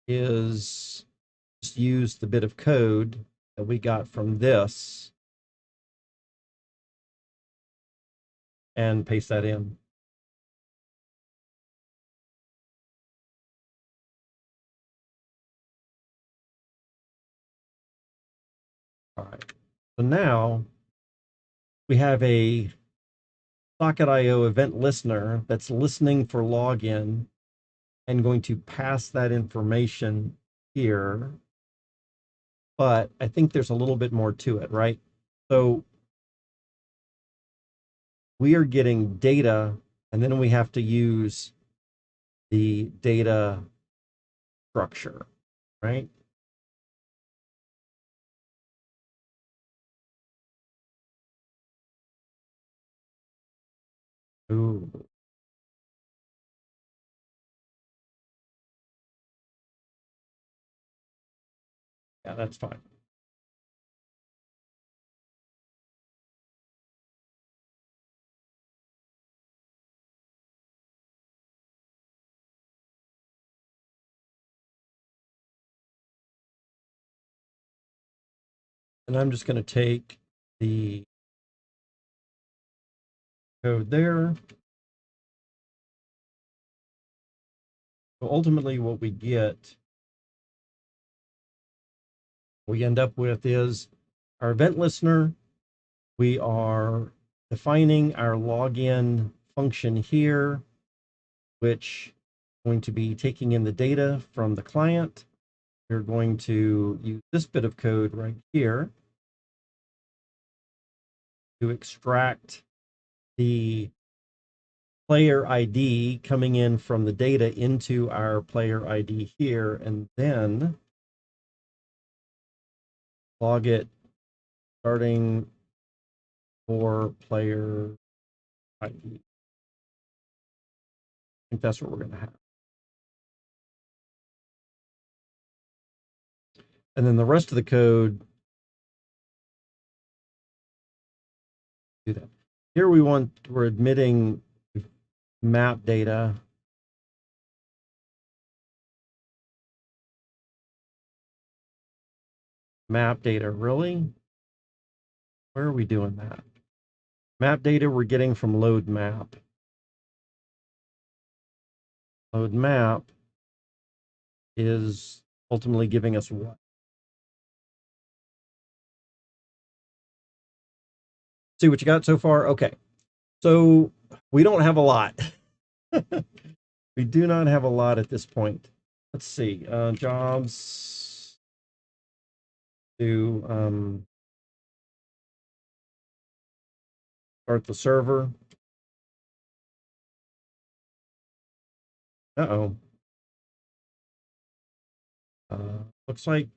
is just use the bit of code that we got from this and paste that in. All right. So now we have a Socket.io event listener that's listening for login and going to pass that information here. But I think there's a little bit more to it, right? So we are getting data, and then we have to use the data structure, right? Ooh, yeah, that's fine. And I'm just going to take the code there. So ultimately what we end up with is our event listener. We are defining our login function here, which is going to be taking in the data from the client. We're going to use this bit of code right here to extract the player ID coming in from the data into our player ID here, and then log it starting for player ID. I think that's what we're going to have. And then the rest of the code, do that. Here we're admitting map data. Map data, really? Where are we doing that? Map data we're getting from load map. Load map is ultimately giving us what? See what you got so far? Okay. So we don't have a lot. We do not have a lot at this point. Let's see. Jobs to start the server. Uh-oh. Looks like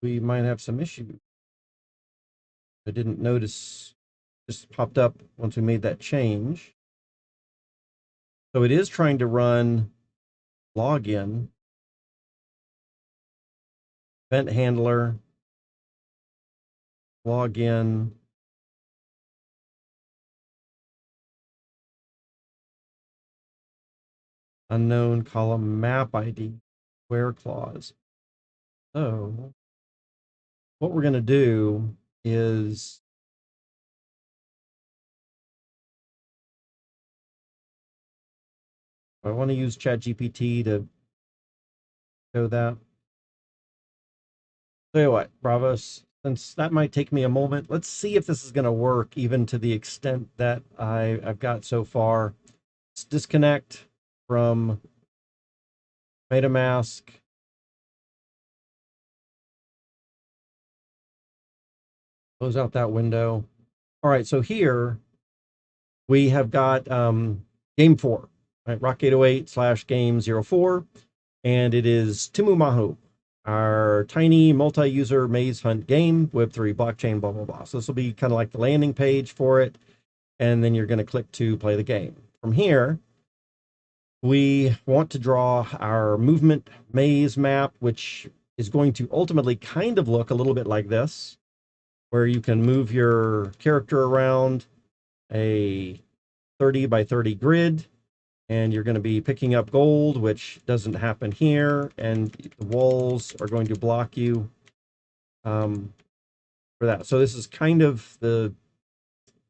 we might have some issues. I didn't notice, just popped up once we made that change. So it is trying to run login, event handler, login, unknown column map ID, where clause. So what we're going to do is I want to use ChatGPT to show that. Tell you what, Bravos, since that might take me a moment, let's see if this is going to work even to the extent that I've got so far. Let's disconnect from MetaMask. Close out that window. All right, so here we have got game 4, right? Rock 808/game04, and it is Timu Mahu, our tiny multi-user maze hunt game, Web3 blockchain, blah, blah, blah. So this will be kind of like the landing page for it, and then you're going to click to play the game. From here, we want to draw our movement maze map, which is going to ultimately kind of look a little bit like this, where you can move your character around a 30 by 30 grid, and you're going to be picking up gold, which doesn't happen here, and the walls are going to block you for that. So this is kind of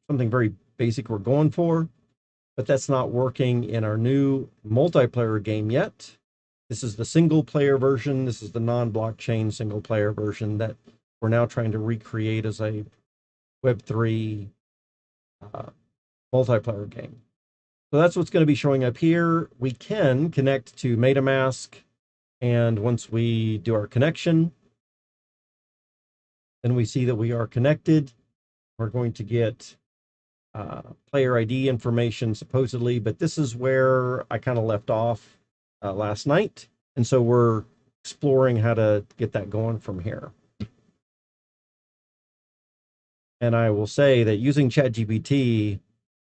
something very basic we're going for, but that's not working in our new multiplayer game yet. This is the single player version. This is the non-blockchain single player version that we're now trying to recreate as a Web3 multiplayer game. So that's what's going to be showing up here. We can connect to MetaMask, and once we do our connection, then we see that we are connected. We're going to get player ID information supposedly, but this is where I kind of left off last night. And so we're exploring how to get that going from here. And I will say that using ChatGPT,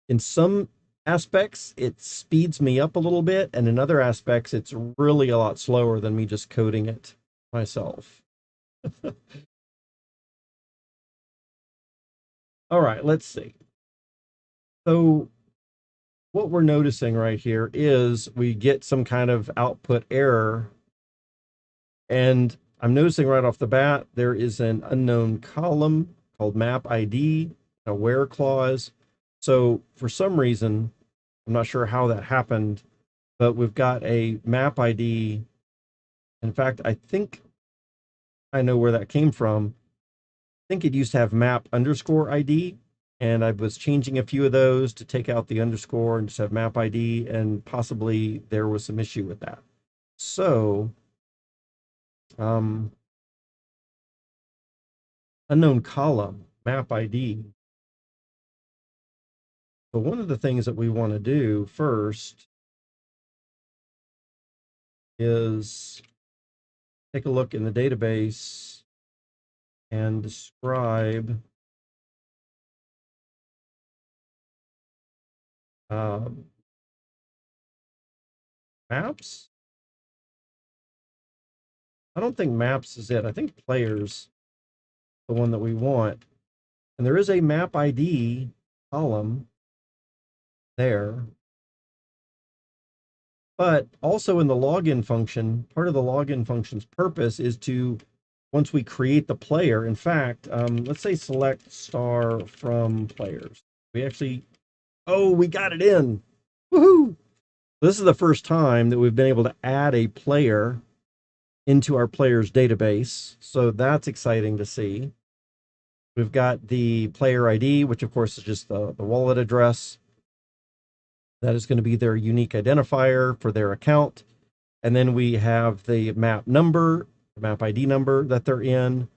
in some aspects, it speeds me up a little bit, and in other aspects, it's really a lot slower than me just coding it myself. All right, let's see. So what we're noticing right here is we get some kind of output error, and I'm noticing right off the bat, there is an unknown column called map ID, a where clause. So for some reason, I'm not sure how that happened, but we've got a map ID. In fact, I think I know where that came from. I think it used to have map underscore ID, and I was changing a few of those to take out the underscore and just have map ID, and possibly there was some issue with that. So, um, unknown column, map ID. But one of the things that we want to do first is take a look in the database and describe um, maps. I don't think maps is it. I think players, the one that we want. And there is a map ID column there. But also in the login function, part of the login function's purpose is to, once we create the player, in fact, let's say select star from players. We actually, oh, we got it in. Woohoo! This is the first time that we've been able to add a player into our players database. So that's exciting to see. We've got the player ID, which of course is just the wallet address. That is going to be their unique identifier for their account. And then we have the map number, the map ID number that they're in.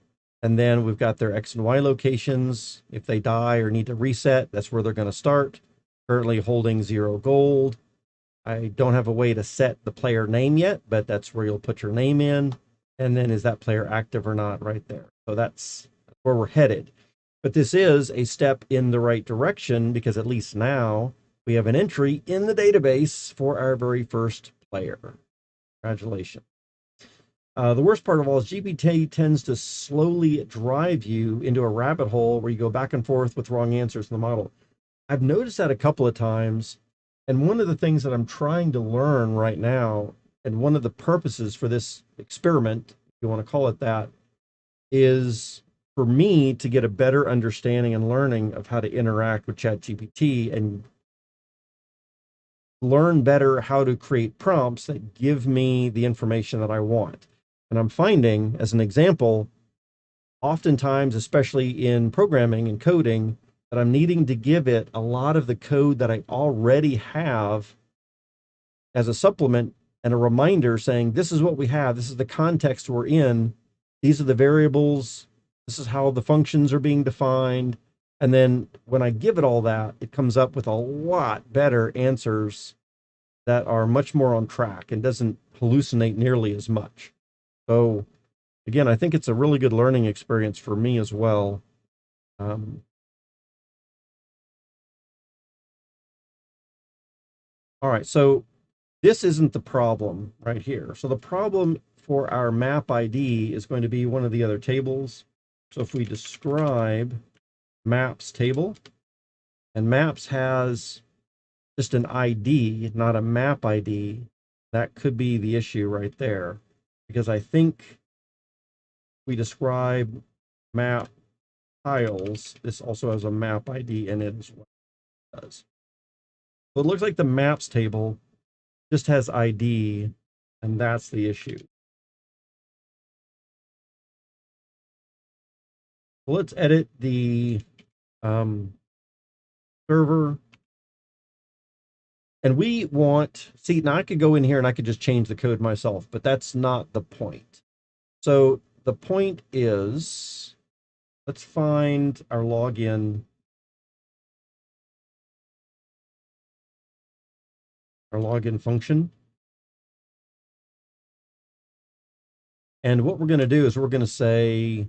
And then we've got their X and Y locations. If they die or need to reset, that's where they're going to start. Currently holding 0 gold. I don't have a way to set the player name yet, but that's where you'll put your name in. And then is that player active or not right there. So that's where we're headed. But this is a step in the right direction because at least now we have an entry in the database for our very first player. Congratulations. The worst part of all is GPT tends to slowly drive you into a rabbit hole where you go back and forth with wrong answers in the model. I've noticed that a couple of times. And one of the things that I'm trying to learn right now, and one of the purposes for this experiment, if you want to call it that, is for me to get a better understanding and learning of how to interact with ChatGPT and learn better how to create prompts that give me the information that I want. And I'm finding, as an example, oftentimes, especially in programming and coding, that I'm needing to give it a lot of the code that I already have as a supplement and a reminder saying, this is what we have, this is the context we're in, these are the variables, this is how the functions are being defined. And then when I give it all that, it comes up with a lot better answers that are much more on track and doesn't hallucinate nearly as much. So again, I think it's a really good learning experience for me as well. All right, so this isn't the problem right here. So the problem for our map ID is going to be one of the other tables. So if we describe maps table, and maps has just an ID, not a map ID, that could be the issue right there. Because I think we describe map tiles, this also has a map ID in it as well. It does. So it looks like the maps table just has ID, and that's the issue. So let's edit the server. And we want, see, now I could go in here and I could just change the code myself, but that's not the point. So the point is, let's find our login, function. And what we're going to do is we're going to say,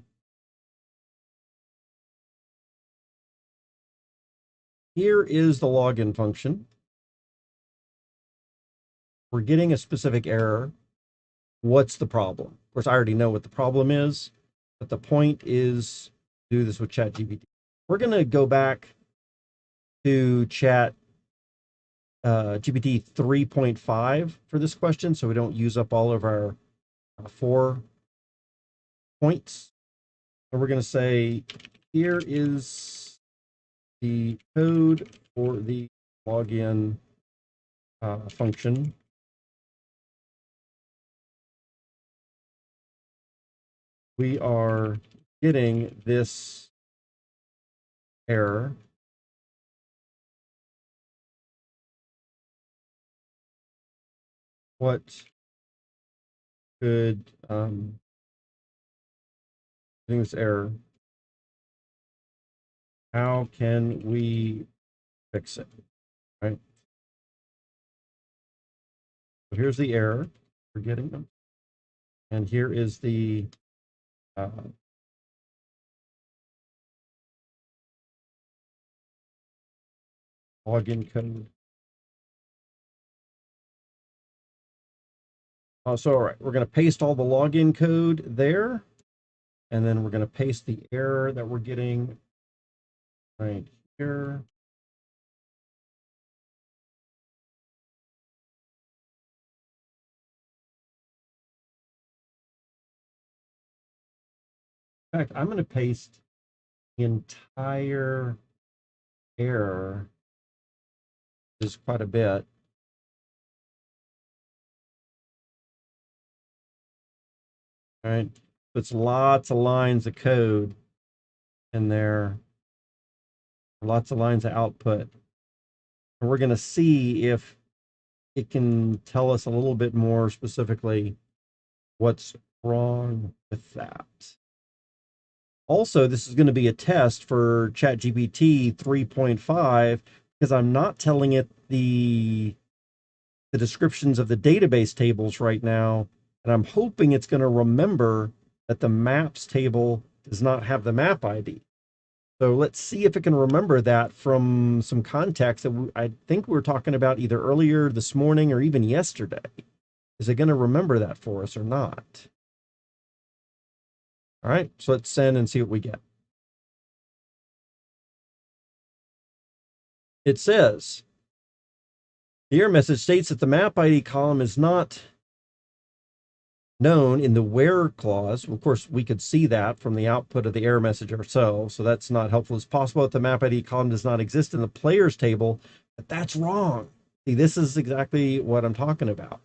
here is the login function. We're getting a specific error. What's the problem? Of course, I already know what the problem is, but the point is do this with ChatGPT. We're going to go back to Chat GPT 3.5 for this question, so we don't use up all of our 4 points. And we're going to say, here is the code for the login function. We are getting this error. What could getting this error? How can we fix it? Right. So here's the error we're getting them, and here is the login code. So, all right, we're going to paste all the login code there, and then we're going to paste the error that we're getting right here. In fact, I'm going to paste the entire error, which is quite a bit. All right, it's lots of lines of code in there, lots of lines of output. And we're going to see if it can tell us a little bit more specifically what's wrong with that. Also, this is going to be a test for ChatGPT 3.5 because I'm not telling it the descriptions of the database tables right now, and I'm hoping it's going to remember that the maps table does not have the map ID. So let's see if it can remember that from some context that I think we were talking about either earlier this morning or even yesterday. Is it going to remember that for us or not? All right, so let's send and see what we get. It says, the error message states that the map ID column is not known in the where clause. Of course, we could see that from the output of the error message ourselves, so that's not helpful. It's possible that the map ID column does not exist in the players table, but that's wrong. See, this is exactly what I'm talking about.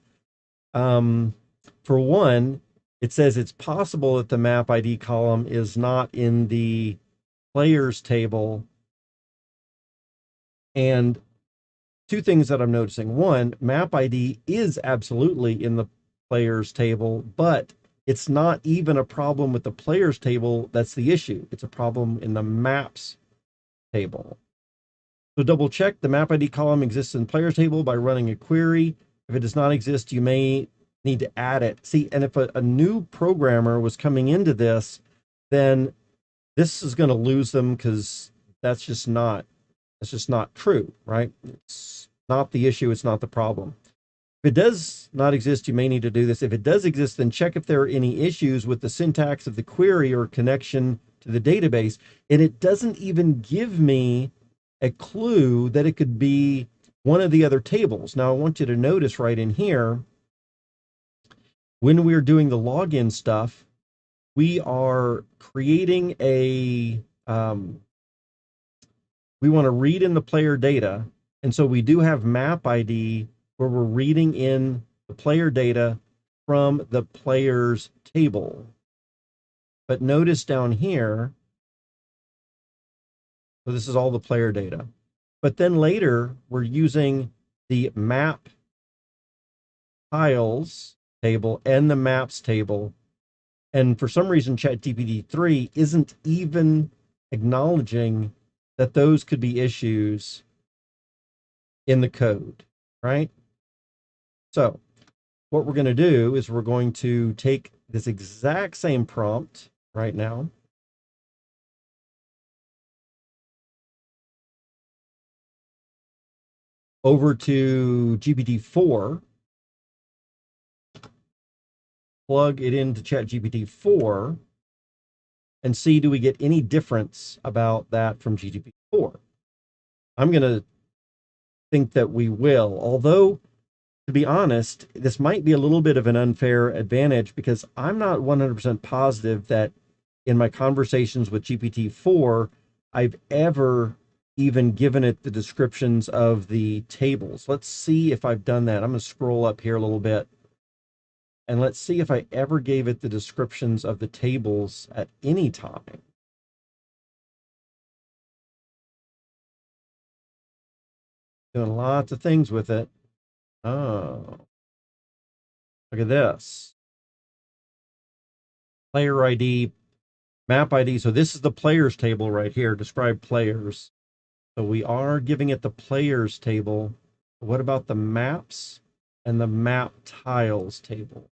For one, it says it's possible that the map ID column is not in the players table. And two things that I'm noticing. One, map ID is absolutely in the players table, but it's not even a problem with the players table that's the issue. It's a problem in the maps table. So double check the map ID column exists in the players table by running a query. If it does not exist, you may need to add it. See, and if a new programmer was coming into this, then this is going to lose them because that's just not true, right? It's not the issue. It's not the problem. If it does not exist, you may need to do this. If it does exist, then check if there are any issues with the syntax of the query or connection to the database. And it doesn't even give me a clue that it could be one of the other tables. Now, I want you to notice right in here, when we're doing the login stuff, we are creating a, we want to read in the player data. And so we do have map ID where we're reading in the player data from the players table. But notice down here, so this is all the player data. But then later, we're using the map tiles table and the maps table. And for some reason, ChatGPT 3 isn't even acknowledging that those could be issues in the code, right? So what we're going to do is we're going to take this exact same prompt right now. Over to GPT-4, plug it into ChatGPT-4, and see, do we get any difference about that from GPT-4? I'm going to think that we will, although to be honest, this might be a little bit of an unfair advantage because I'm not 100% positive that in my conversations with GPT-4, I've ever even given it the descriptions of the tables. Let's see if I've done that. I'm going to scroll up here a little bit and let's see if I ever gave it the descriptions of the tables at any time. Doing lots of things with it. Oh, look at this. Player ID, map ID. So this is the players table right here. Describe players. So we are giving it the players table. What about the maps and the map tiles table?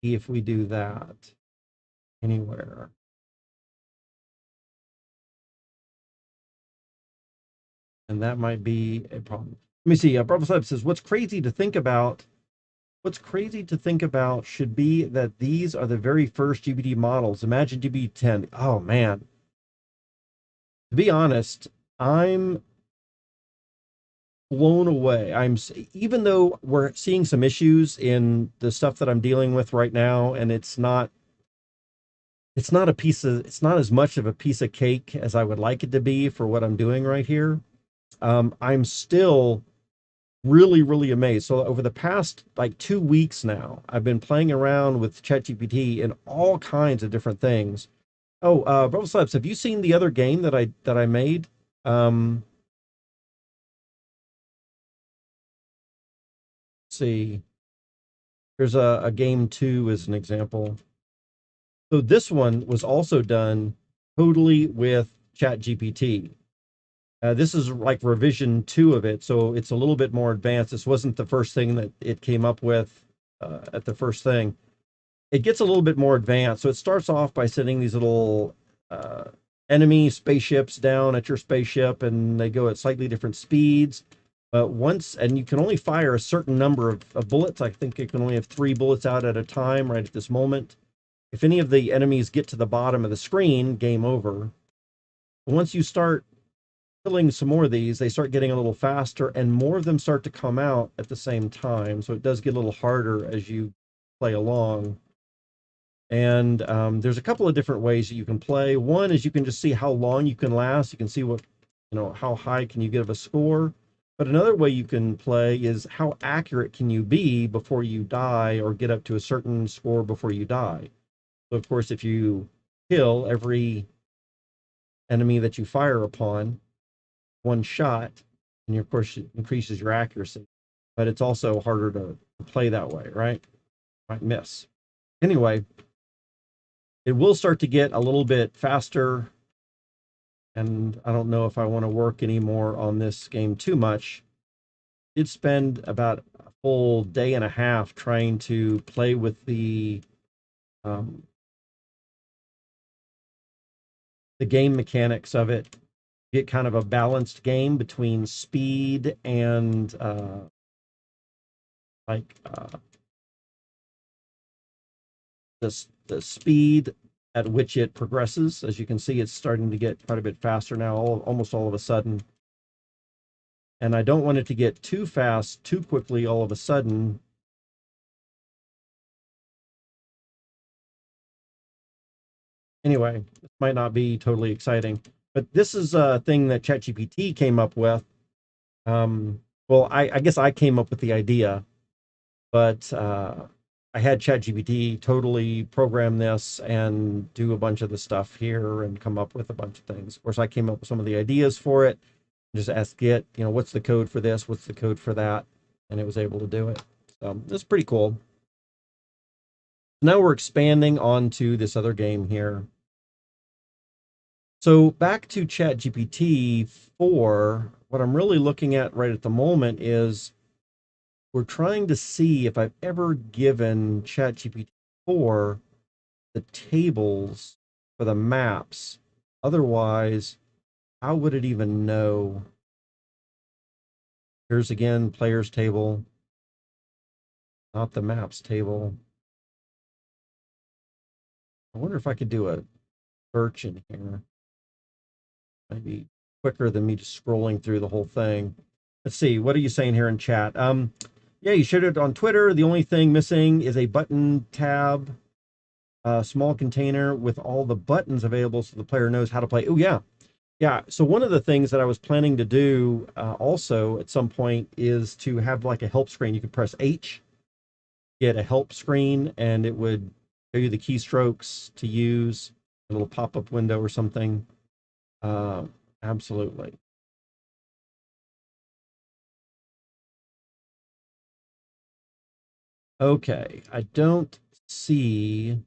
See if we do that anywhere. And that might be a problem. Let me see. Bravo Slab says, what's crazy to think about should be that these are the very first GPT models. Imagine GPT-10. Oh man. To be honest, I'm blown away. Even though we're seeing some issues in the stuff that I'm dealing with right now, and it's not as much of a piece of cake as I would like it to be for what I'm doing right here. I'm still really, really amazed. So over the past like 2 weeks now, I've been playing around with ChatGPT and all kinds of different things. Oh, Bravo Slabs, have you seen the other game that I made? Let's see. Here's a game two as an example. So this one was also done totally with ChatGPT. This is like revision two of it, so it's a little bit more advanced. This wasn't the first thing that it came up with at the first thing. It gets a little bit more advanced. So it starts off by sending these little uh, enemy spaceships down at your spaceship, and they go at slightly different speeds. But and you can only fire a certain number of bullets. I think you can only have 3 bullets out at a time right at this moment. If any of the enemies get to the bottom of the screen, game over. Once you start killing some more of these, they start getting a little faster, and more of them start to come out at the same time. So it does get a little harder as you play along. And there's a couple of different ways that you can play. One is you can just see how long you can last. You can see how high can you give a score. But another way you can play is how accurate can you be before you die or get up to a certain score before you die. So of course, if you kill every enemy that you fire upon, one shot, and of course it increases your accuracy. But it's also harder to play that way, right? Might miss. Anyway, it will start to get a little bit faster, and I don't know if I want to work anymore on this game too much. I did spend about a full day and a half trying to play with um, the game mechanics of it, get kind of a balanced game between speed and like the speed at which it progresses. As you can see, it's starting to get quite a bit faster now, almost all of a sudden. And I don't want it to get too fast, too quickly, all of a sudden. Anyway, this might not be totally exciting, but this is a thing that ChatGPT came up with. Well, I guess I came up with the idea, but I had ChatGPT totally program this and do a bunch of the stuff here and come up with a bunch of things. Of course, I came up with some of the ideas for it. Just ask it, what's the code for this? What's the code for that? And it was able to do it. So it's pretty cool. Now we're expanding onto this other game here. So back to ChatGPT 4, what I'm really looking at right at the moment is we're trying to see if I've ever given ChatGPT 4 the tables for the maps. Otherwise, how would it even know? Here's again, players table, not the maps table. I wonder if I could do a search in here. Maybe quicker than me just scrolling through the whole thing. Let's see. What are you saying here in chat? Yeah, you shared it on Twitter. The only thing missing is a button tab, a small container with all the buttons available so the player knows how to play. Oh, yeah. Yeah. So one of the things that I was planning to do also at some point is to have like a help screen. You could press H, get a help screen, and it would show you the keystrokes to use, a little pop-up window or something. Uh, Absolutely. Okay, I don't see,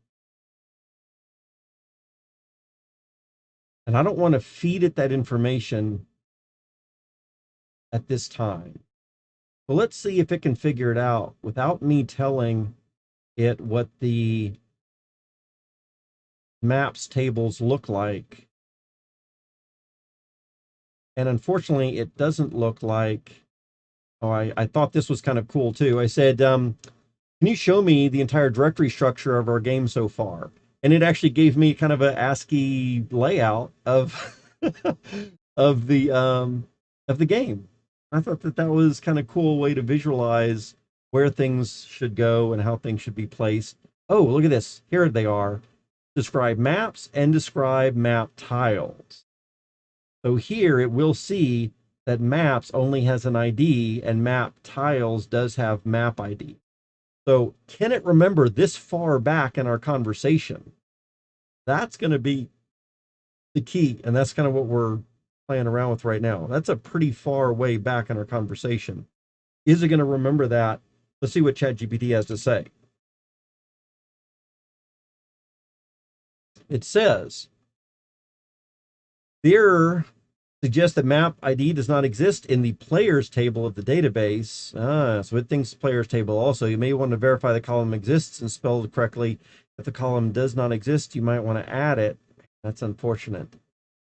and I don't want to feed it that information at this time. But let's see if it can figure it out without me telling it what the maps tables look like. And unfortunately, it doesn't look like, oh, I thought this was kind of cool too. I said, can you show me the entire directory structure of our game so far? And it actually gave me kind of a ASCII layout of of the game. I thought that that was kind of cool way to visualize where things should go and how things should be placed. Oh, look at this. Here they are. Describe maps and describe map tiles. So here it will see that maps only has an ID and map tiles does have map ID. So can it remember this far back in our conversation? That's going to be the key. And that's kind of what we're playing around with right now. That's a pretty far way back in our conversation. Is it going to remember that? Let's see what ChatGPT has to say. It says the error suggests that map ID does not exist in the players table of the database. So it thinks players table also. You may want to verify the column exists and spell it correctly. If the column does not exist, you might want to add it. That's unfortunate.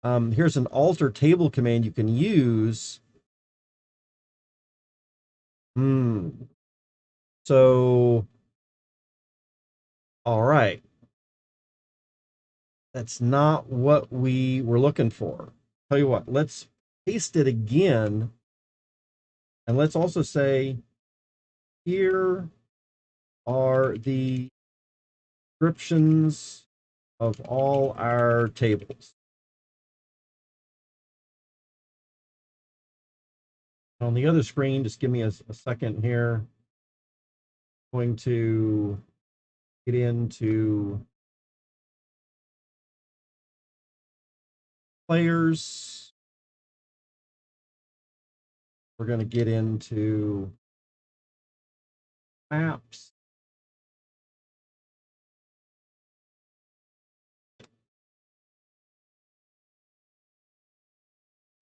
Here's an alter table command you can use. So, all right. That's not what we were looking for. Tell you what, let's paste it again. And let's also say, here are the descriptions of all our tables. On the other screen, just give me a second here. I'm going to get into players. We're going to get into maps.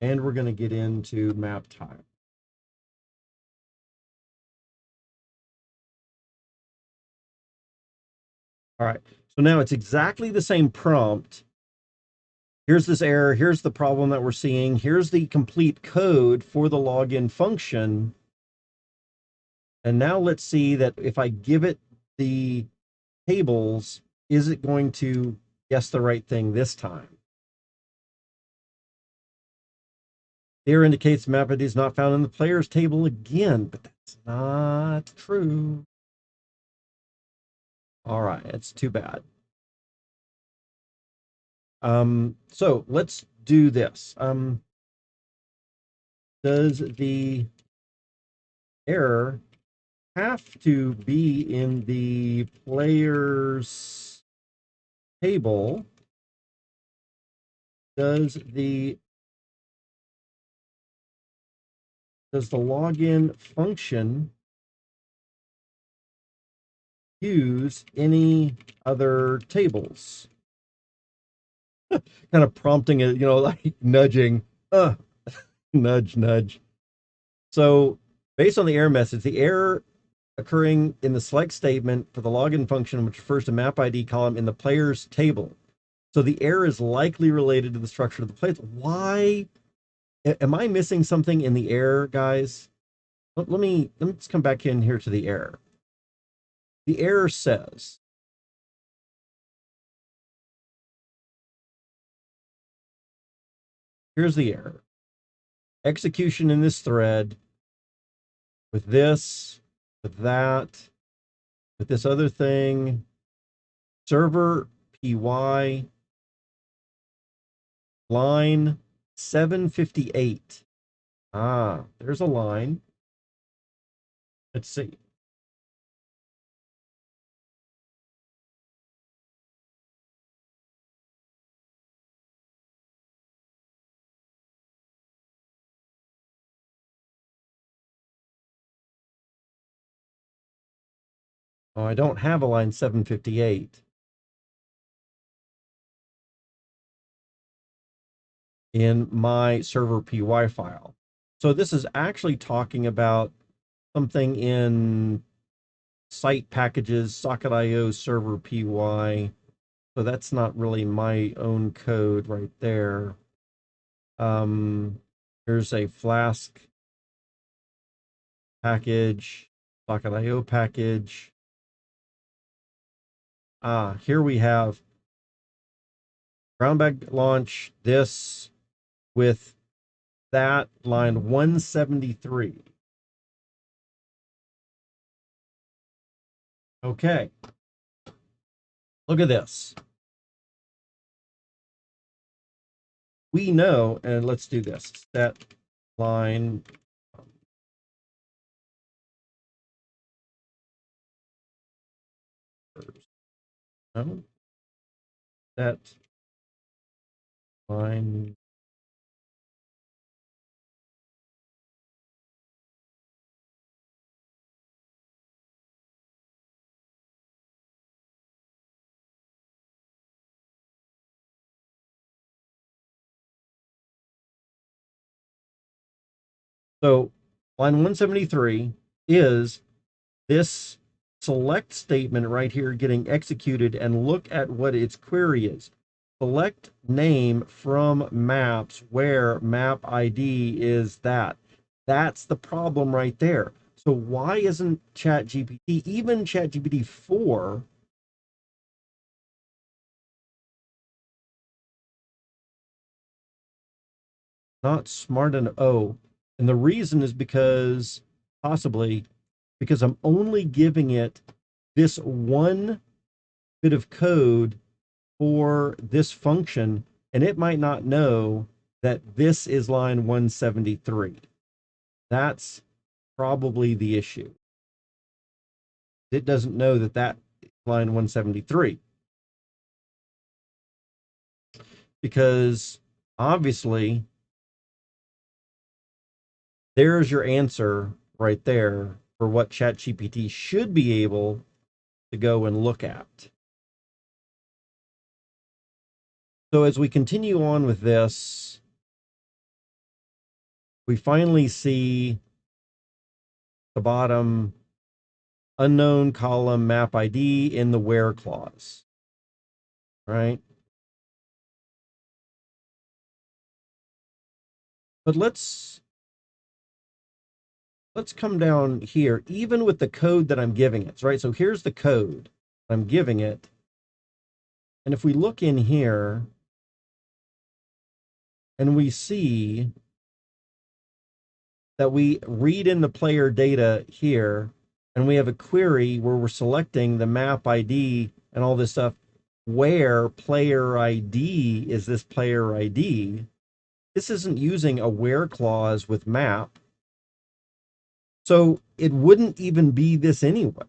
And we're going to get into map tile. All right. So now it's exactly the same prompt. Here's this error. Here's the problem that we're seeing. Here's the complete code for the login function. And now let's see that if I give it the tables, is it going to guess the right thing this time? Error indicates map ID is not found in the players table again, but that's not true. All right, it's too bad. So let's do this. Does the error have to be in the players table? Does the login function use any other tables? Kind of prompting it, like nudging, nudge, nudge. So based on the error message, the error occurring in the select statement for the login function, which refers to map ID column in the players table. So the error is likely related to the structure of the place. Why am I missing something in the error, guys? Let me just come back in here to the error. The error says, here's the error. Execution in this thread with this, with that, with this other thing, server PY, line 758. Ah, there's a line. Let's see. Oh, I don't have a line 758 in my server PY file. So this is actually talking about something in site packages, socket.io server PY. So that's not really my own code right there. Here's a Flask package, socket.io package. Here we have brown bag launch this with that line 173. Okay. Look at this. We know, and let's do this. Set line no, set line so line 173 is this select statement right here getting executed, and look at what its query is. Select name from maps where map ID is that. That's the problem right there. So why isn't ChatGPT, even ChatGPT 4, not smart enough? Oh, and the reason is possibly because I'm only giving it this one bit of code for this function, and it might not know that this is line 173. That's probably the issue. It doesn't know that that is line 173, because obviously there's your answer right there for what ChatGPT should be able to go and look at. So as we continue on with this, we finally see the bottom unknown column map ID in the where clause, right? But let's come down here, even with the code that I'm giving it, right? So here's the code I'm giving it. And if we look in here and we see that we read in the player data here, and we have a query where we're selecting the map ID and all this stuff, where player ID is this player ID. This isn't using a where clause with map. So it wouldn't even be this anyway.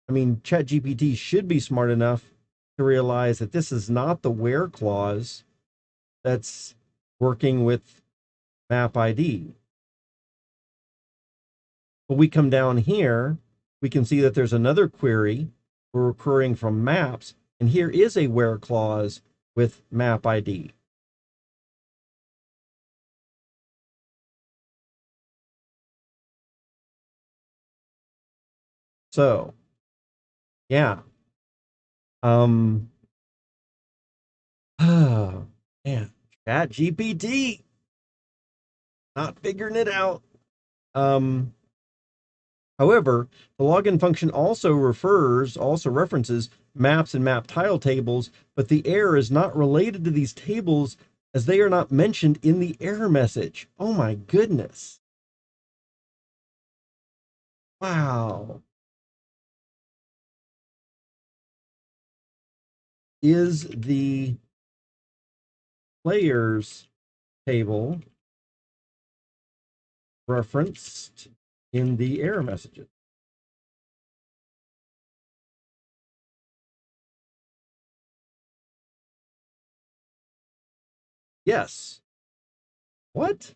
I mean, ChatGPT should be smart enough to realize that this is not the where clause that's working with map ID. But we come down here, we can see that there's another query. We're querying from maps, and here is a where clause with map ID. So, yeah. Oh, man, ChatGPT not figuring it out. However, the login function also references maps and map tile tables, but the error is not related to these tables as they are not mentioned in the error message. Oh my goodness. Wow. Is the players table referenced in the error messages? Yes. What?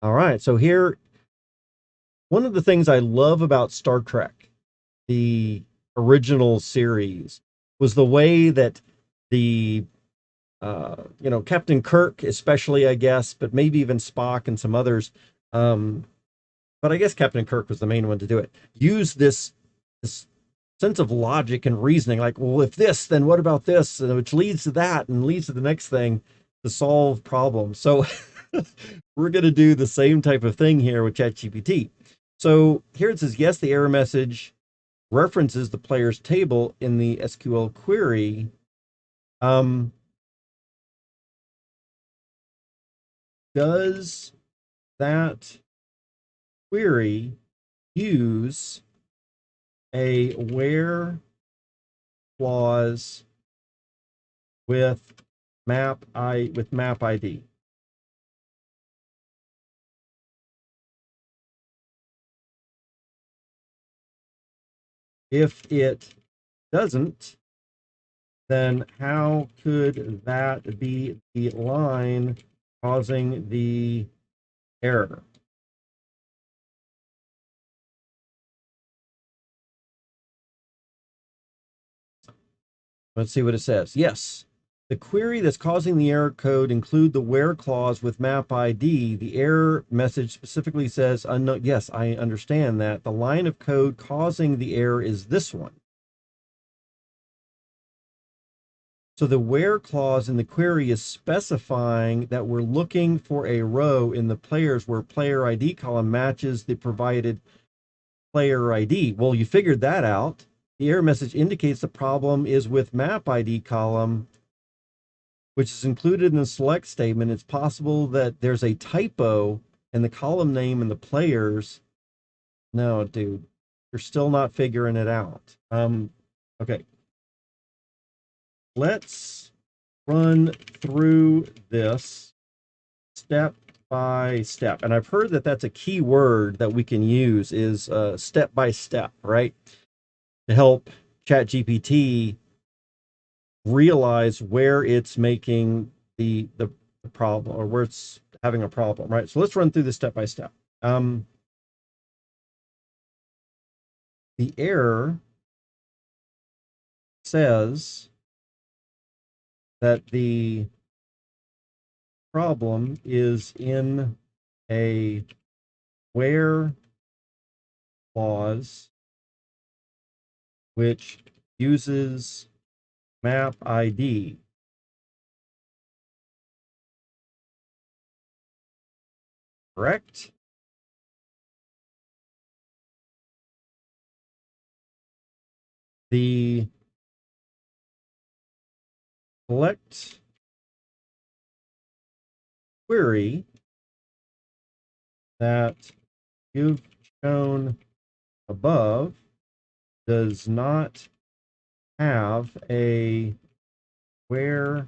All right. So here, one of the things I love about Star Trek, the original series, was the way that the Captain Kirk, especially, I guess, but maybe even Spock and some others, um, but I guess Captain Kirk was the main one to do it. Use this sense of logic and reasoning, like, well, if this, then what about this, and which leads to that, and leads to the next thing to solve problems. So we're going to do the same type of thing here with ChatGPT. So here it says, yes, the error message references the player's table in the SQL query. Um, does that query use a where clause with map ID? If it doesn't, then how could that be the line causing the error? Let's see what it says. Yes. The query that's causing the error code include the where clause with map ID. The error message specifically says unknown. Yes, I understand that. The line of code causing the error is this one. So the where clause in the query is specifying that we're looking for a row in the players where player ID column matches the provided player ID. Well, you figured that out. The error message indicates the problem is with map ID column, which is included in the select statement. It's possible that there's a typo in the column name and the players. No, dude, you're still not figuring it out. Okay, let's run through this step by step. And I've heard that that's a key word that we can use is step by step, right? To help ChatGPT realize where it's making the problem or where it's having a problem, right? So let's run through this step by step. The error says that the problem is in a where clause which uses map ID. Correct? The select query that you've shown above does not have a where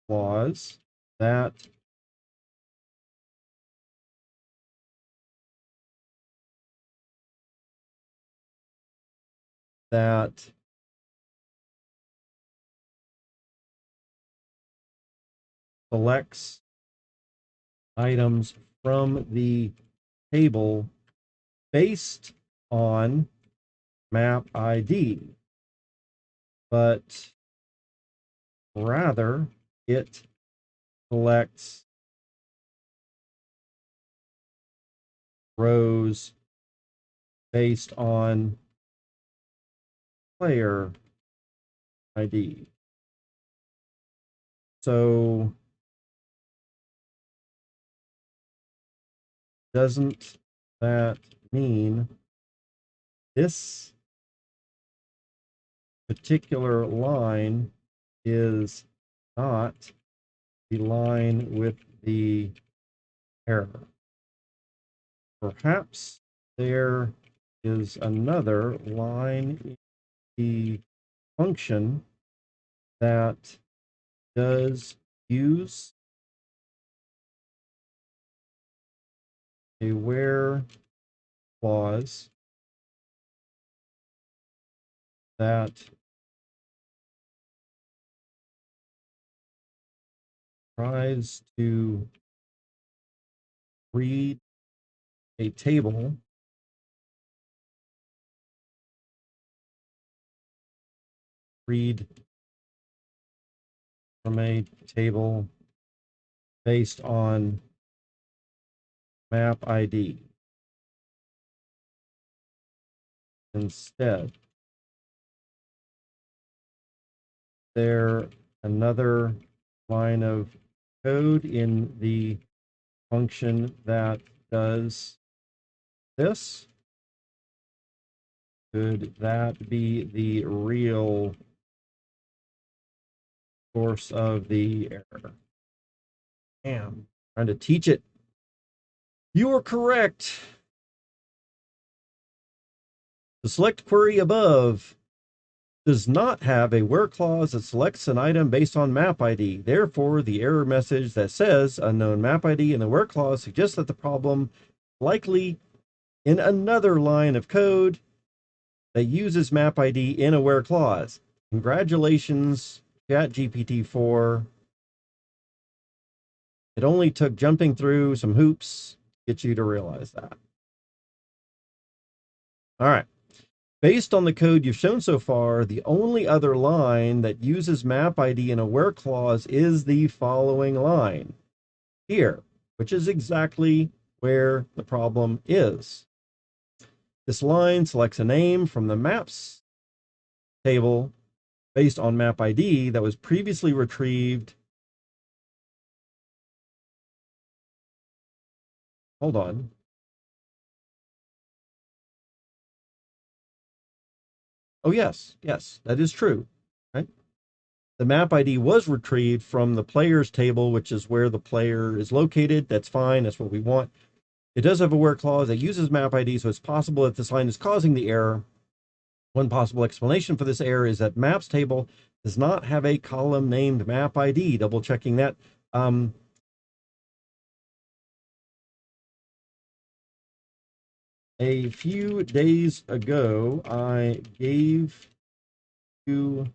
clause that that selects items from the table based on map ID, but rather it selects rows based on player ID. So doesn't that mean this particular line is not the line with the error. Perhaps there is another line in the function that does use a where clause that tries to read a table from a table based on map ID. Instead, there another line of code in the function that does this? Could that be the real source of the error? Damn, trying to teach it. You are correct. The select query above does not have a where clause that selects an item based on map ID. Therefore, the error message that says unknown map ID in the where clause suggests that the problem likely in another line of code that uses map ID in a where clause. Congratulations, ChatGPT 4. It only took jumping through some hoops to get you to realize that. All right. Based on the code you've shown so far, the only other line that uses map ID in a where clause is the following line here, which is exactly where the problem is. This line selects a name from the maps table based on map ID that was previously retrieved. Hold on. Oh, yes, that is true. Right? The map ID was retrieved from the players table, which is where the player is located. That's fine. That's what we want. It does have a where clause that uses map ID, so it's possible that this line is causing the error. One possible explanation for this error is that maps table does not have a column named map ID. Double checking that. A few days ago, I gave you,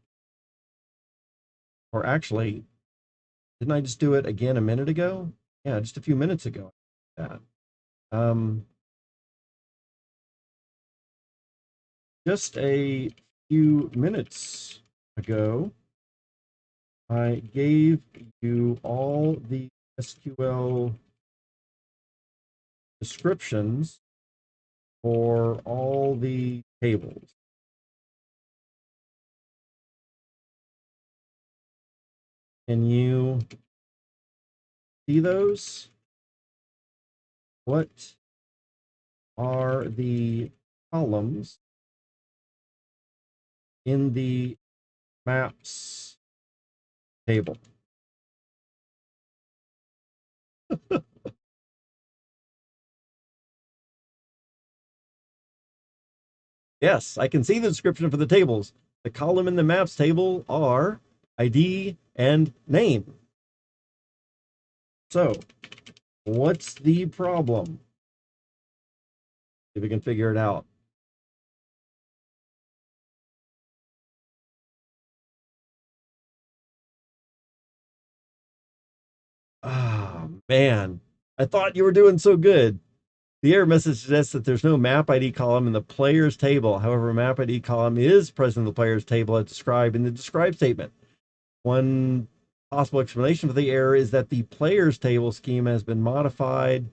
or actually, didn't I just do it again a minute ago? Yeah, just a few minutes ago. That. Just a few minutes ago, I gave you all the SQL descriptions for all the tables. Can you see those? What are the columns in the maps table? Yes, I can see the description for the tables. The column in the maps table are ID and name. So, what's the problem? See if we can figure it out. Ah, man. I thought you were doing so good. The error message suggests that there's no map ID column in the player's table. However, a map ID column is present in the player's table as described in the describe statement. One possible explanation for the error is that the player's table schema has been modified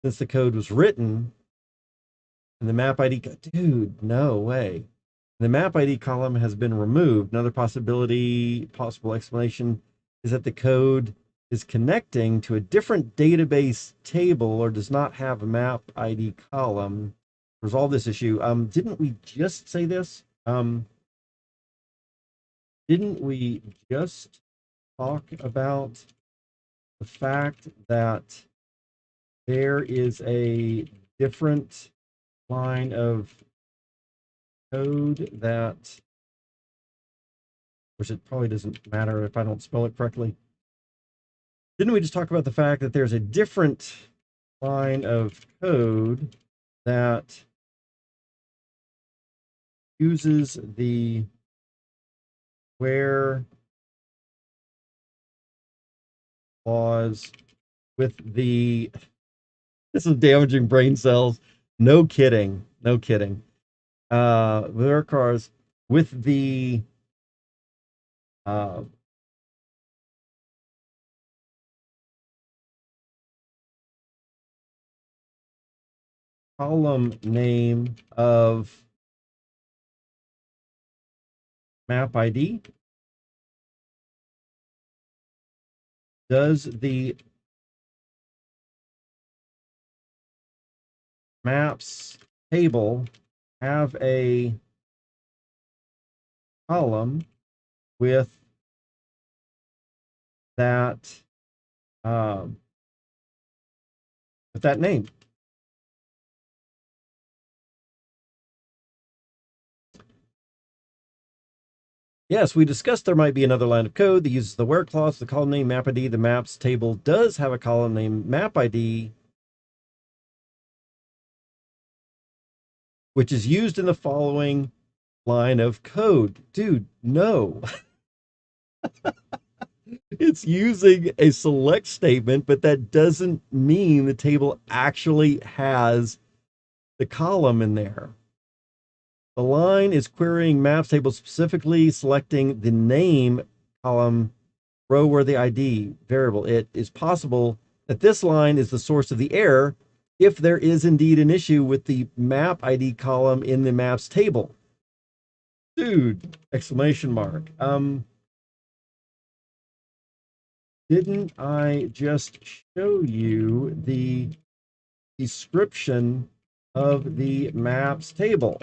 since the code was written. And the map ID, dude, no way. The map ID column has been removed. Another possible explanation is that the code is connecting to a different database table or does not have a map ID column. Resolve this issue. Didn't we just say this? Didn't we just talk about the fact that there is a different line of code that, which it probably doesn't matter if I don't spell it correctly. Didn't we just talk about the fact that there's a different line of code that uses the where clause with the, this is damaging brain cells. No kidding. No kidding. Where cars with the uh, column name of map ID. Does the maps table have a column with that um, with that name? Yes, we discussed there might be another line of code that uses the where clause, the column name map ID. The maps table does have a column name map ID, which is used in the following line of code. Dude, no. It's using a select statement, but that doesn't mean the table actually has the column in there. The line is querying maps table specifically, selecting the name column row where the ID variable. It is possible that this line is the source of the error if there is indeed an issue with the map ID column in the maps table. Dude, exclamation mark. Didn't I just show you the description of the maps table?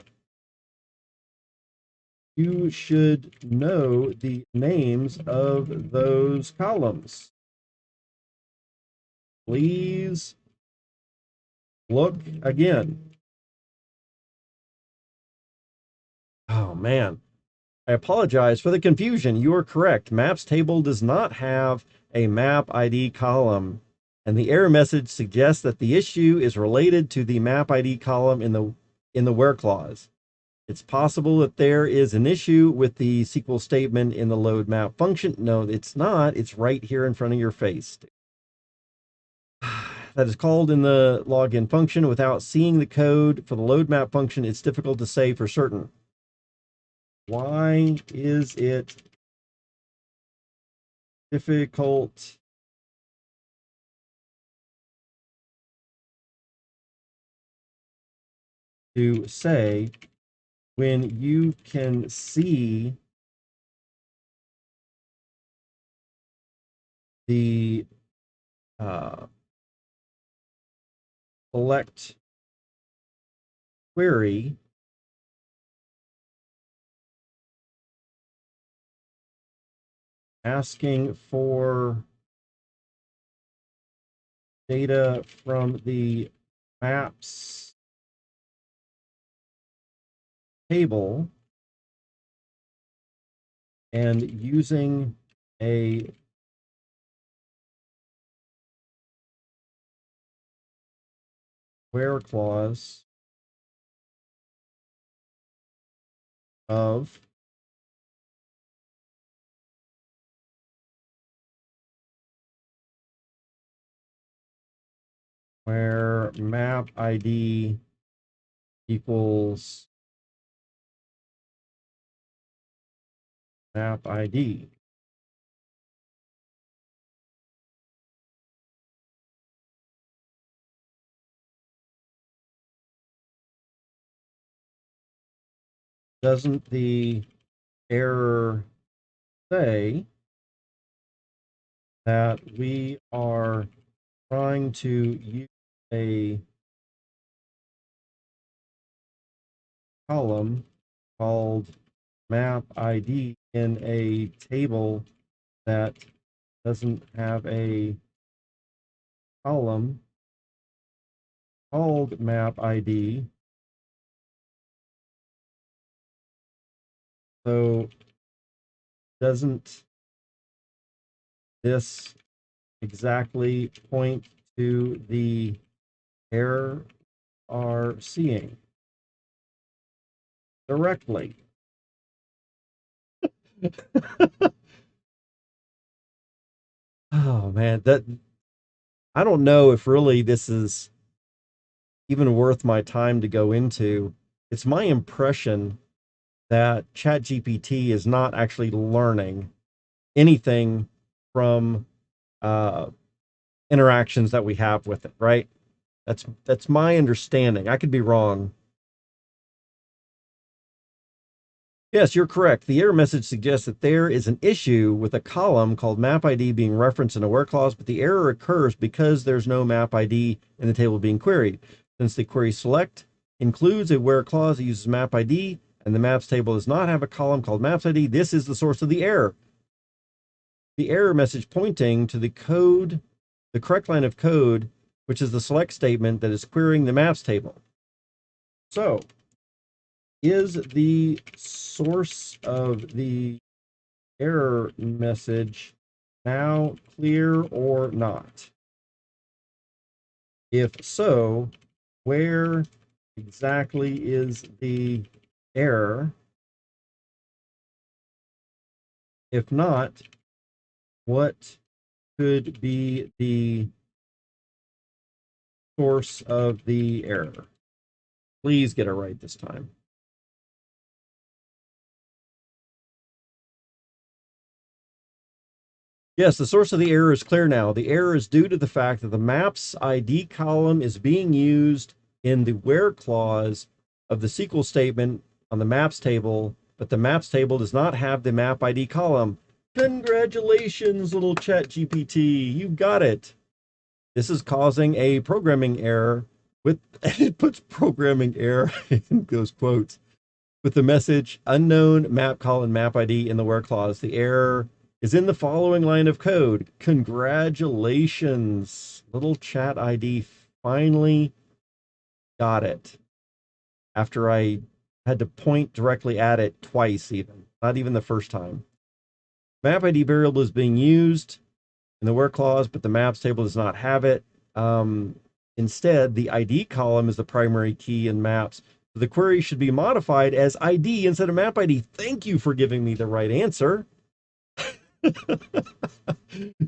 You should know the names of those columns. Please look again. Oh man, I apologize for the confusion. You are correct. Maps table does not have a map ID column, and the error message suggests that the issue is related to the map ID column in the where clause. It's possible that there is an issue with the SQL statement in the load map function. No, it's not. It's right here in front of your face. That is called in the login function. Without seeing the code for the load map function, it's difficult to say for certain. Why is it difficult to say when you can see the select query asking for data from the maps table and using a where clause of where map ID equals map ID. Doesn't the error say that we are trying to use a column called map ID in a table that doesn't have a column called map ID. So doesn't this exactly point to the error are seeing directly? Oh man, that I don't know if really this is even worth my time to go into. It's my impression that ChatGPT is not actually learning anything from uh, interactions that we have with it, right? That's my understanding. I could be wrong. Yes, you're correct. The error message suggests that there is an issue with a column called map ID being referenced in a where clause, but the error occurs because there's no map ID in the table being queried. Since the query select includes a where clause that uses map ID and the maps table does not have a column called maps ID, this is the source of the error. The error message pointing to the code, the correct line of code, which is the select statement that is querying the maps table. So, is the source of the error message now clear or not? If so, where exactly is the error? If not, what could be the source of the error? Please get it right this time. Yes, the source of the error is clear now. The error is due to the fact that the maps ID column is being used in the where clause of the SQL statement on the maps table, but the maps table does not have the map ID column. Congratulations, little ChatGPT. You got it. This is causing a programming error with, it puts programming error in those quotes, with the message unknown map column map ID in the where clause. The error is in the following line of code. Congratulations. Little chat ID finally got it after I had to point directly at it twice, even not even the first time. Map ID variable is being used in the where clause, but the maps table does not have it. Instead, the ID column is the primary key in maps. So the query should be modified as ID instead of map ID. Thank you for giving me the right answer.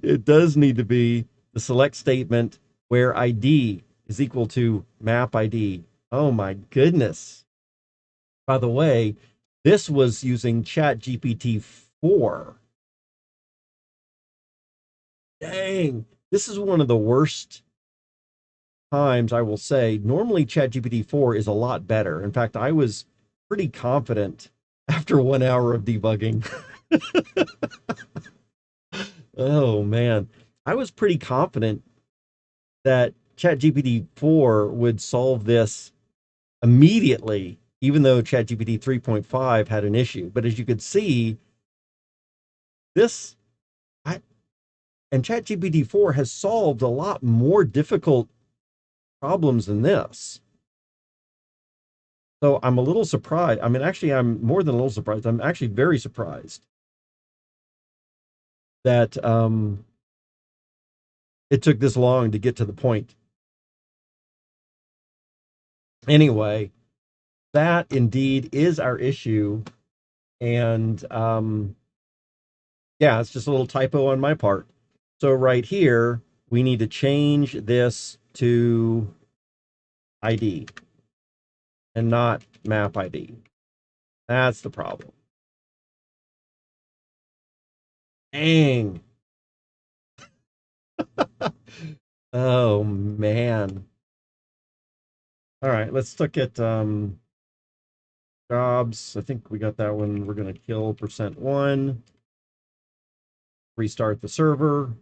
It does need to be the select statement where ID is equal to map ID. Oh my goodness. By the way, this was using ChatGPT 4. Dang, this is one of the worst times I will say. Normally, ChatGPT 4 is a lot better. In fact, I was pretty confident after 1 hour of debugging. Oh man, I was pretty confident that ChatGPT 4 would solve this immediately, even though ChatGPT 3.5 had an issue. But as you could see, this I, and ChatGPT 4 has solved a lot more difficult problems than this. So I'm a little surprised. I mean, actually, I'm more than a little surprised. I'm actually very surprised that it took this long to get to the point. Anyway, that indeed is our issue. And yeah, it's just a little typo on my part. So right here, we need to change this to ID and not map ID. That's the problem. Dang. Oh man. All right, let's look at jobs. I think we got that one. We're gonna kill %1. Restart the server.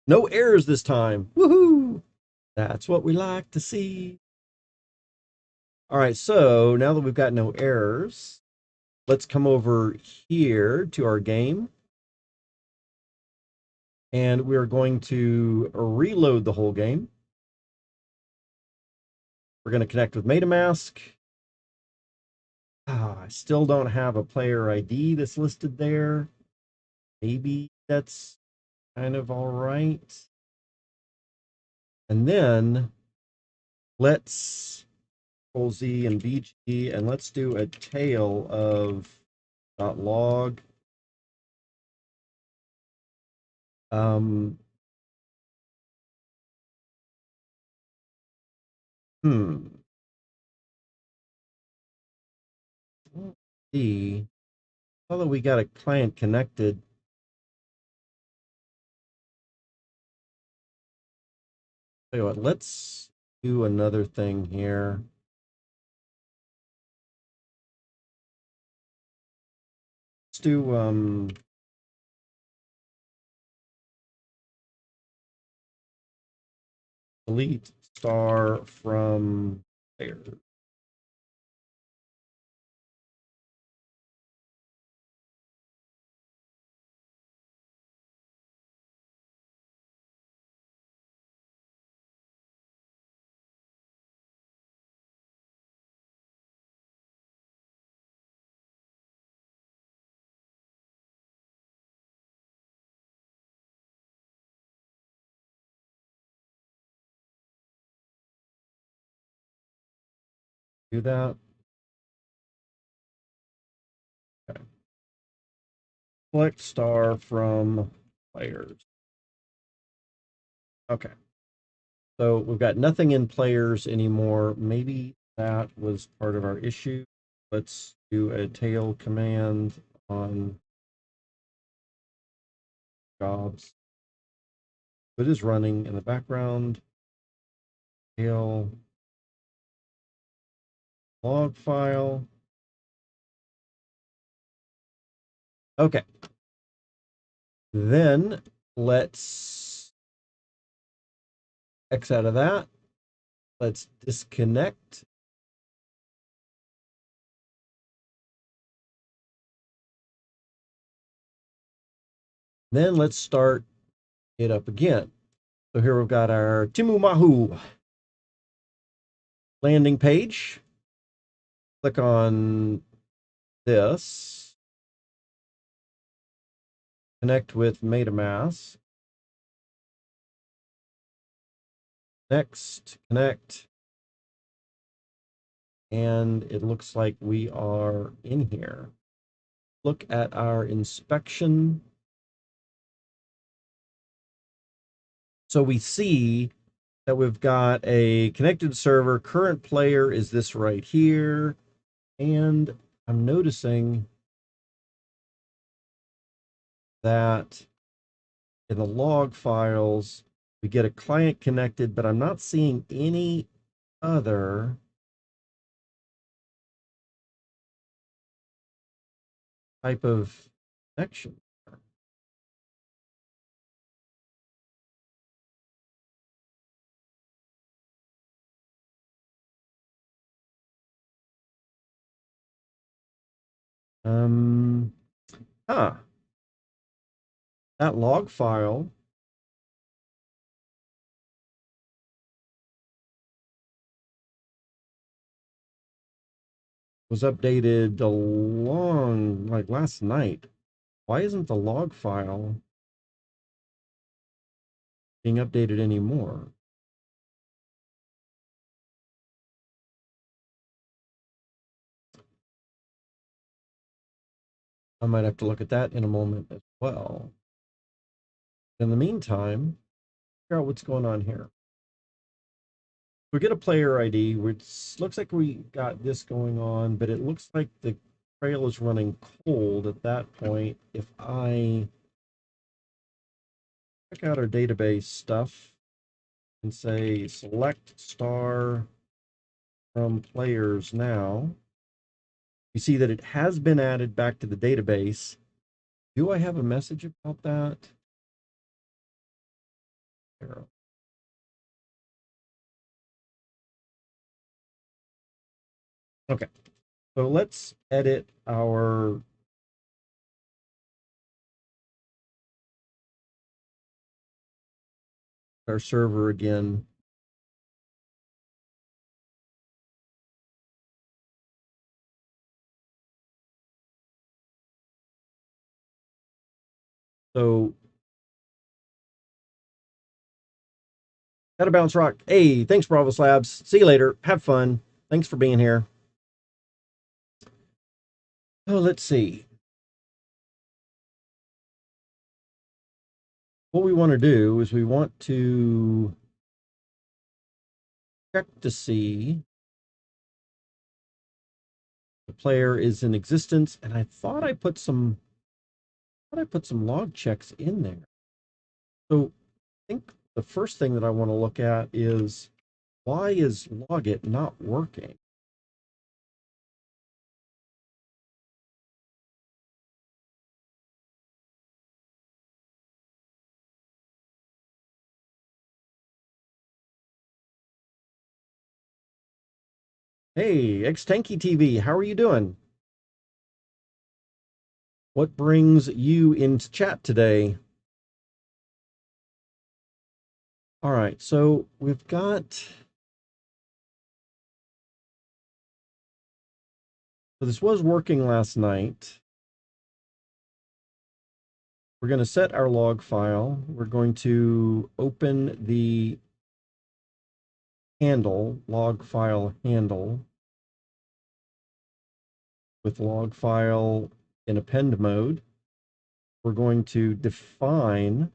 No errors this time. Woohoo! That's what we like to see. All right, so now that we've got no errors, let's come over here to our game. And we're going to reload the whole game. We're going to connect with MetaMask. I still don't have a player ID that's listed there. Maybe that's kind of all right. And then let's Control Z and VG, and let's do a tail of .log. Um, hmm. Let's see. Although we got a client connected, tell you what, let's do another thing here. Let's do delete star from there. Do that. Okay. Select star from players. Okay. So we've got nothing in players anymore. Maybe that was part of our issue. Let's do a tail command on jobs. It is running in the background. Tail log file. Okay. Then let's X out of that. Let's disconnect. Then let's start it up again. So here we've got our Timu Mahu landing page. Click on this. Connect with MetaMask. Next, connect. And it looks like we are in here. Look at our inspection. So we see that we've got a connected server. Current player is this right here. And I'm noticing that in the log files, we get a client connected, but I'm not seeing any other type of connection. Um, huh. That log file was updated like last night. Why isn't the log file being updated anymore? I might have to look at that in a moment as well. In the meantime, figure out what's going on here. We get a player ID, which looks like we got this going on, but it looks like the trail is running cold at that point. If I check out our database stuff and say select star from players now, you see that it has been added back to the database. Do I have a message about that? Okay, so let's edit our server again. So, gotta bounce rock. Hey, thanks, Bravo Slabs. See you later. Have fun. Thanks for being here. Oh, let's see. What we want to do is we want to check to see the player is in existence, and I put some log checks in there. So I think the first thing that I want to look at is why is logit not working? Hey, X Tanky TV, how are you doing? What brings you into chat today? All right, so we've got, so this was working last night. We're going to set our log file. We're going to open the handle, log file handle, with log file in append mode. We're going to define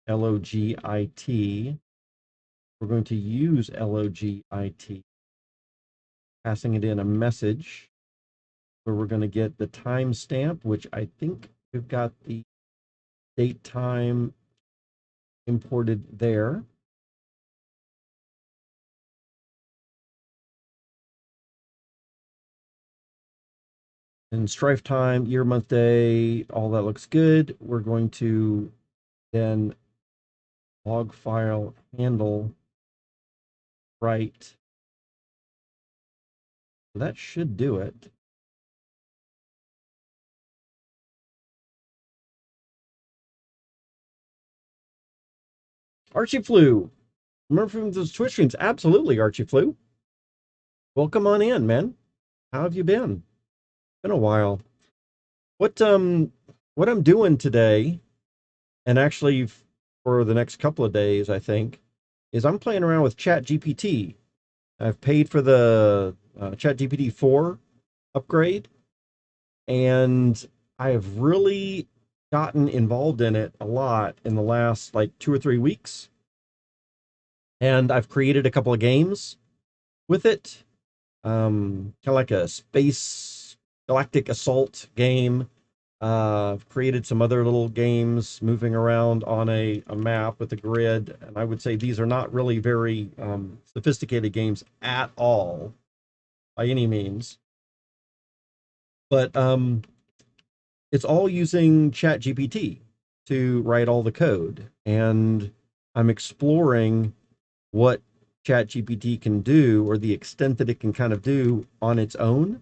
logit. We're going to use logit, passing it in a message where we're going to get the timestamp, which I think we've got the date time imported there. And strife time, year, month, day, all that looks good. We're going to then log file handle write. That should do it. Archie Flew. Remember from those Twitch streams? Absolutely, Archie Flew. Welcome on in, man. How have you been? Been a while. What what I'm doing today, and actually for the next couple of days, I think, is I'm playing around with ChatGPT. I've paid for the ChatGPT 4 upgrade, and I have really gotten involved in it a lot in the last like 2 or 3 weeks. And I've created a couple of games with it, kind of like a space galactic assault game. I've created some other little games moving around on a map with a grid, and I would say these are not really very sophisticated games at all by any means. But it's all using ChatGPT to write all the code, and I'm exploring what ChatGPT can do or the extent that it can kind of do on its own.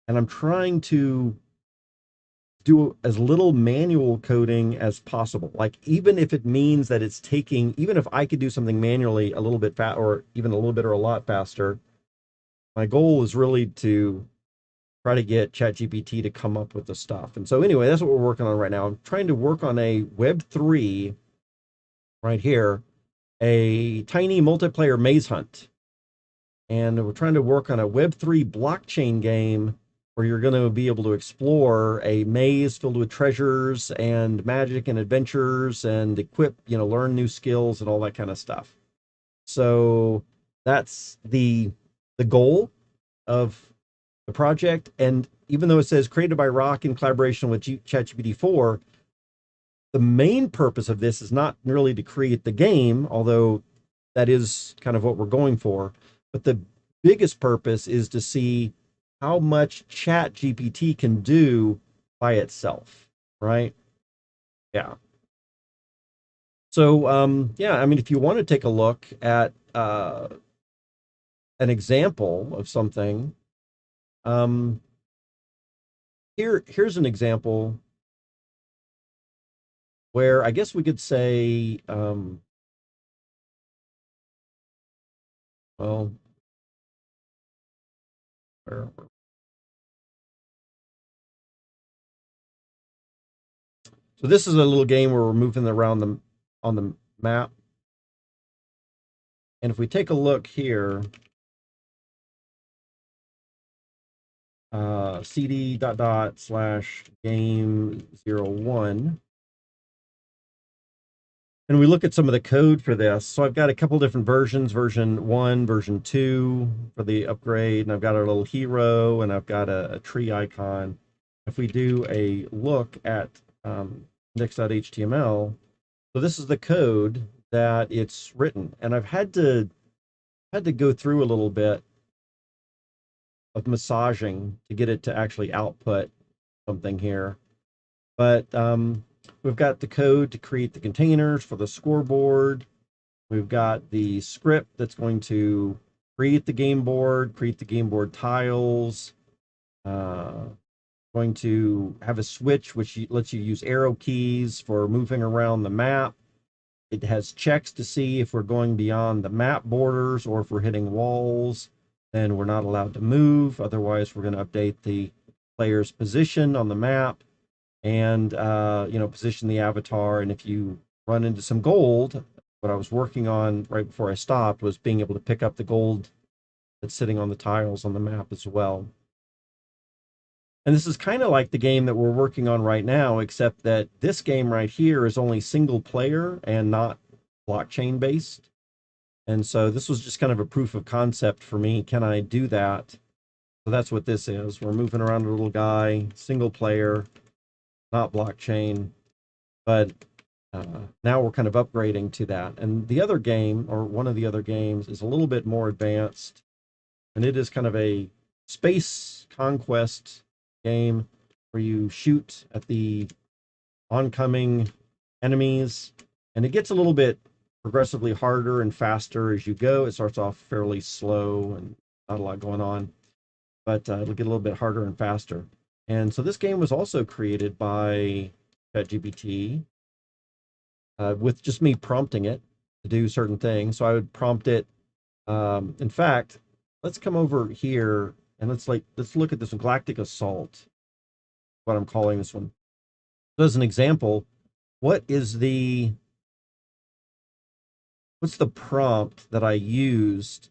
And I'm trying to do as little manual coding as possible. Like, even if it means that it's taking, even if I could do something manually a little bit fast, or even a little bit or a lot faster, my goal is really to try to get ChatGPT to come up with the stuff. And so, anyway, that's what we're working on right now. I'm trying to work on a Web3 right here, a tiny multiplayer maze hunt. And we're trying to work on a Web3 blockchain game where you're going to be able to explore a maze filled with treasures and magic and adventures and equip, learn new skills and all that kind of stuff. So that's the goal of the project. And even though it says created by Rock in collaboration with ChatGPT 4, the main purpose of this is not really to create the game, although that is kind of what we're going for. But the biggest purpose is to see how much Chat GPT can do by itself, right? Yeah. So, yeah, I mean, if you want to take a look at an example of something. Um, here's an example where I guess we could say, well, where, so this is a little game where we're moving around the on the map, and if we take a look here, cd dot dot slash game 01, and we look at some of the code for this. So I've got a couple different versions, version 1, version 2 for the upgrade, and I've got our little hero, and I've got a tree icon. If we do a look at index.html, so this is the code that it's written, and I've had to go through a little bit of massaging to get it to actually output something here. But we've got the code to create the containers for the scoreboard. We've got the script that's going to create the game board tiles, going to have a switch which lets you use arrow keys for moving around the map. It has checks to see if we're going beyond the map borders or if we're hitting walls, then we're not allowed to move. Otherwise, we're going to update the player's position on the map and position the avatar. And if you run into some gold, what I was working on right before I stopped was being able to pick up the gold that's sitting on the tiles on the map as well. And this is kind of like the game that we're working on right now, except that this game right here is only single player and not blockchain based. And so this was just kind of a proof of concept for me. Can I do that? So that's what this is. We're moving around a little guy, single player, not blockchain. But now we're kind of upgrading to that. And the other game, or one of the other games, is a little bit more advanced. And it is kind of a space conquest game where you shoot at the oncoming enemies. And it gets a little bit progressively harder and faster as you go. It starts off fairly slow and not a lot going on, but it'll get a little bit harder and faster. And so this game was also created by ChatGPT with just me prompting it to do certain things. So I would prompt it. In fact, let's come over here and let's look at this Galactic Assault, what I'm calling this one. So as an example, what's the prompt that I used to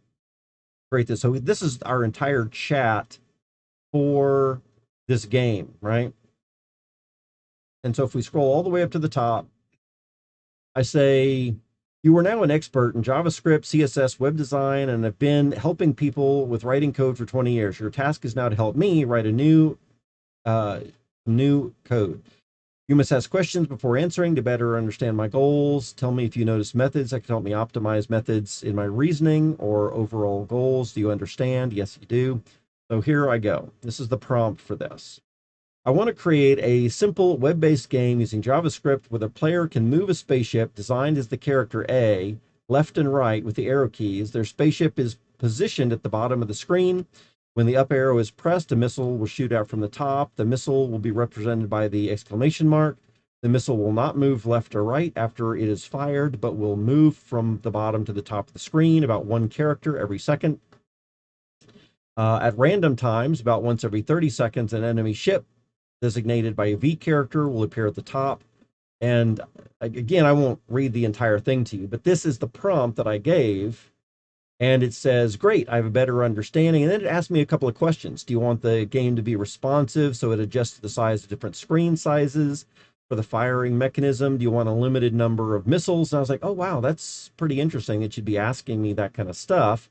create this? So this is our entire chat for this game, right? And so if we scroll all the way up to the top, I say, you are now an expert in JavaScript, CSS, web design, and have been helping people with writing code for 20 years. Your task is now to help me write a new code. You must ask questions before answering to better understand my goals. Tell me if you notice methods that can help me optimize methods in my reasoning or overall goals. Do you understand? Yes, you do. So here I go. This is the prompt for this. I want to create a simple web-based game using JavaScript where the player can move a spaceship designed as the character A left and right with the arrow keys. Their spaceship is positioned at the bottom of the screen. When the up arrow is pressed, a missile will shoot out from the top. The missile will be represented by the exclamation mark. The missile will not move left or right after it is fired, but will move from the bottom to the top of the screen about one character every second. At random times, about once every 30 seconds, an enemy ship designated by a V character will appear at the top. And again, I won't read the entire thing to you, but this is the prompt that I gave. And it says, great, I have a better understanding. And then it asked me a couple of questions. Do you want the game to be responsive so it adjusts to the size of different screen sizes for the firing mechanism? Do you want a limited number of missiles? And I was like, oh, wow, that's pretty interesting that you'd be asking me that kind of stuff.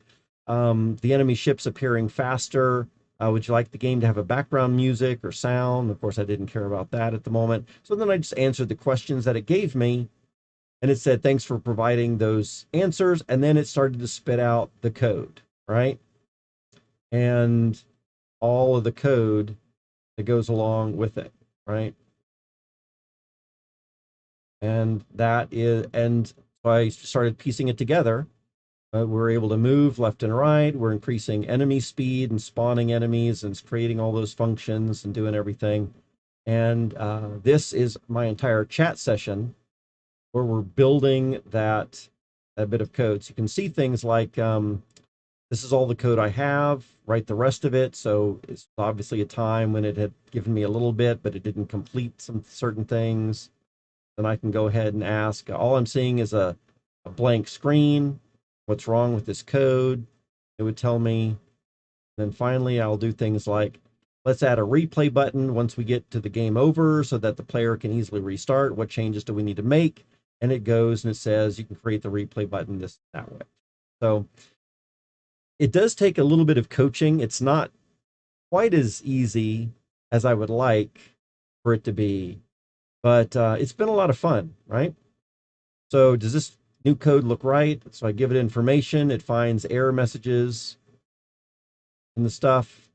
The enemy ships appearing faster. Would you like the game to have a background music or sound? Of course, I didn't care about that at the moment. So then I just answered the questions that it gave me. And it said, thanks for providing those answers. And then it started to spit out the code, right? And all of the code that goes along with it, right? And so I started piecing it together. We're able to move left and right. We're increasing enemy speed and spawning enemies and creating all those functions and doing everything. And this is my entire chat session where we're building that bit of code. So you can see things like this is all the code I have, write the rest of it. So it's obviously a time when it had given me a little bit, but it didn't complete some certain things. Then I can go ahead and ask. All I'm seeing is a blank screen. What's wrong with this code? It would tell me. Then finally, I'll do things like, let's add a replay button once we get to the game over so that the player can easily restart. What changes do we need to make? And it goes and it says you can create the replay button this that way. So it does take a little bit of coaching. It's not quite as easy as I would like for it to be, but it's been a lot of fun, right? So does this new code look right? So I give it information. It finds error messages in the stuff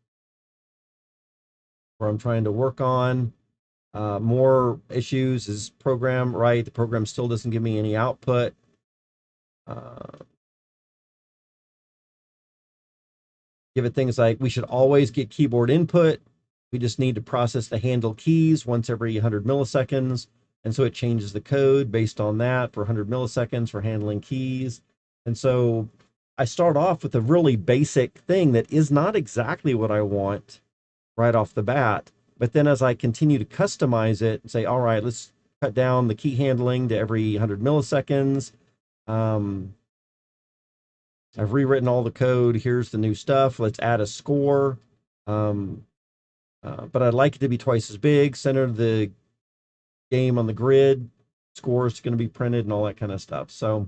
where I'm trying to work on. More issues. Is program right? The program still doesn't give me any output. Give it things like we should always get keyboard input. We just need to process the handle keys once every 100 milliseconds. And so it changes the code based on that for 100 milliseconds for handling keys. And so I start off with a really basic thing that is not exactly what I want right off the bat. But then as I continue to customize it and say, all right, let's cut down the key handling to every 100 milliseconds. I've rewritten all the code. Here's the new stuff. Let's add a score. But I'd like it to be twice as big. Center the game on the grid. Score is going to be printed and all that kind of stuff. So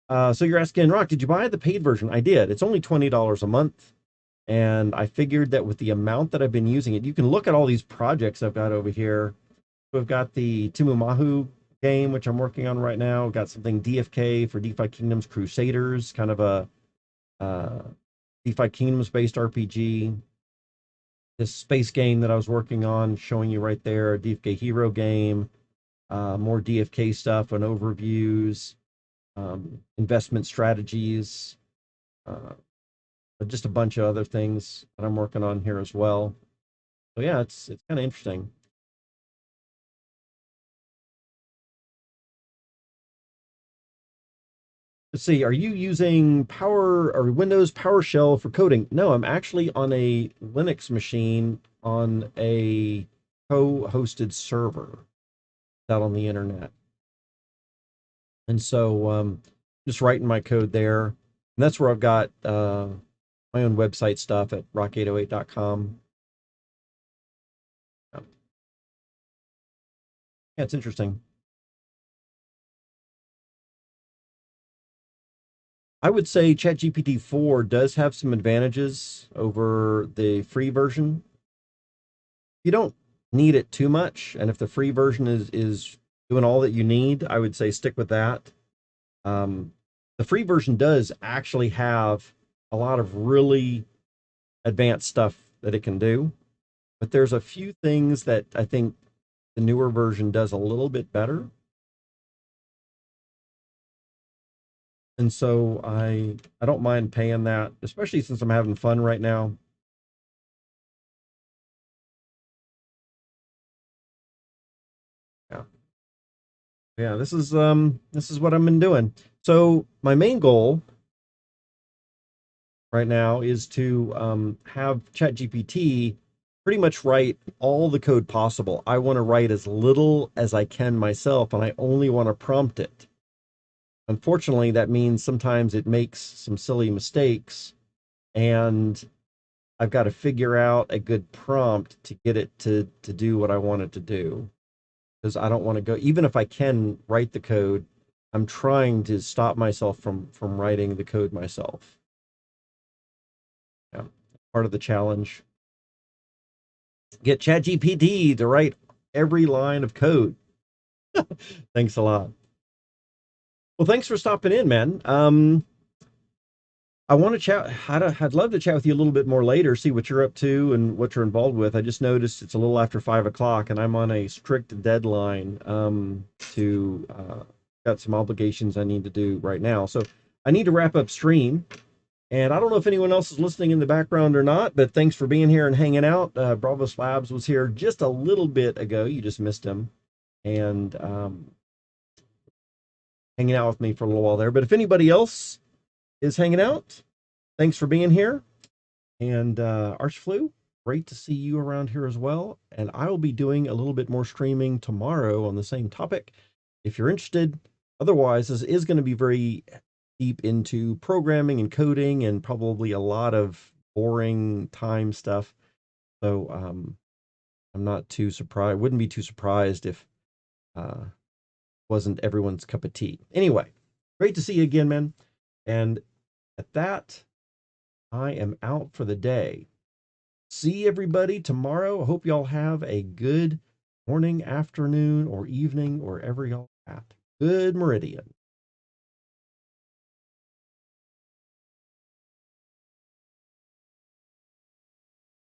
you're asking, Rock, did you buy the paid version? I did. It's only $20 a month. And I figured that with the amount that I've been using it, you can look at all these projects I've got over here. We've got the Timumahu game, which I'm working on right now. We've got something DFK for DeFi Kingdoms Crusaders, kind of a DeFi Kingdoms based RPG. This space game that I was working on, showing you right there, a DFK Hero game, more DFK stuff and overviews, investment strategies, just a bunch of other things that I'm working on here as well. So yeah, it's kind of interesting. Let's see, are you using Power or Windows PowerShell for coding? No, I'm actually on a Linux machine on a co-hosted server out on the internet. And so just writing my code there. And that's where I've got my own website stuff at rock808.com. Yeah, it's interesting. I would say ChatGPT 4 does have some advantages over the free version. You don't need it too much, and if the free version is doing all that you need, I would say stick with that. The free version does actually have a lot of really advanced stuff that it can do, but there's a few things that I think the newer version does a little bit better. And so I don't mind paying that, especially since I'm having fun right now. Yeah. Yeah, this is what I've been doing. So my main goal right now is to have ChatGPT pretty much write all the code possible. I want to write as little as I can myself, and I only want to prompt it. Unfortunately, that means sometimes it makes some silly mistakes, and I've got to figure out a good prompt to get it to do what I want it to do. Because I don't want to go, even if I can write the code, I'm trying to stop myself from writing the code myself. Yeah, part of the challenge. Get ChatGPT to write every line of code. Thanks a lot. Well, thanks for stopping in, man. I want to chat. I'd love to chat with you a little bit more later, see what you're up to and what you're involved with. I just noticed it's a little after 5 o'clock, and I'm on a strict deadline to got some obligations I need to do right now. So I need to wrap up stream. And I don't know if anyone else is listening in the background or not, but thanks for being here and hanging out. Bravos Labs was here just a little bit ago. You just missed him. And hanging out with me for a little while there. But if anybody else is hanging out, thanks for being here. And Archflu, great to see you around here as well. And I will be doing a little bit more streaming tomorrow on the same topic if you're interested. Otherwise, this is going to be very deep into programming and coding and probably a lot of boring time stuff. So I'm not too surprised. Wouldn't be too surprised if wasn't everyone's cup of tea. Anyway, great to see you again, man. And at that, I am out for the day. See everybody tomorrow. I hope y'all have a good morning, afternoon, or evening, wherever y'all at. Good meridian.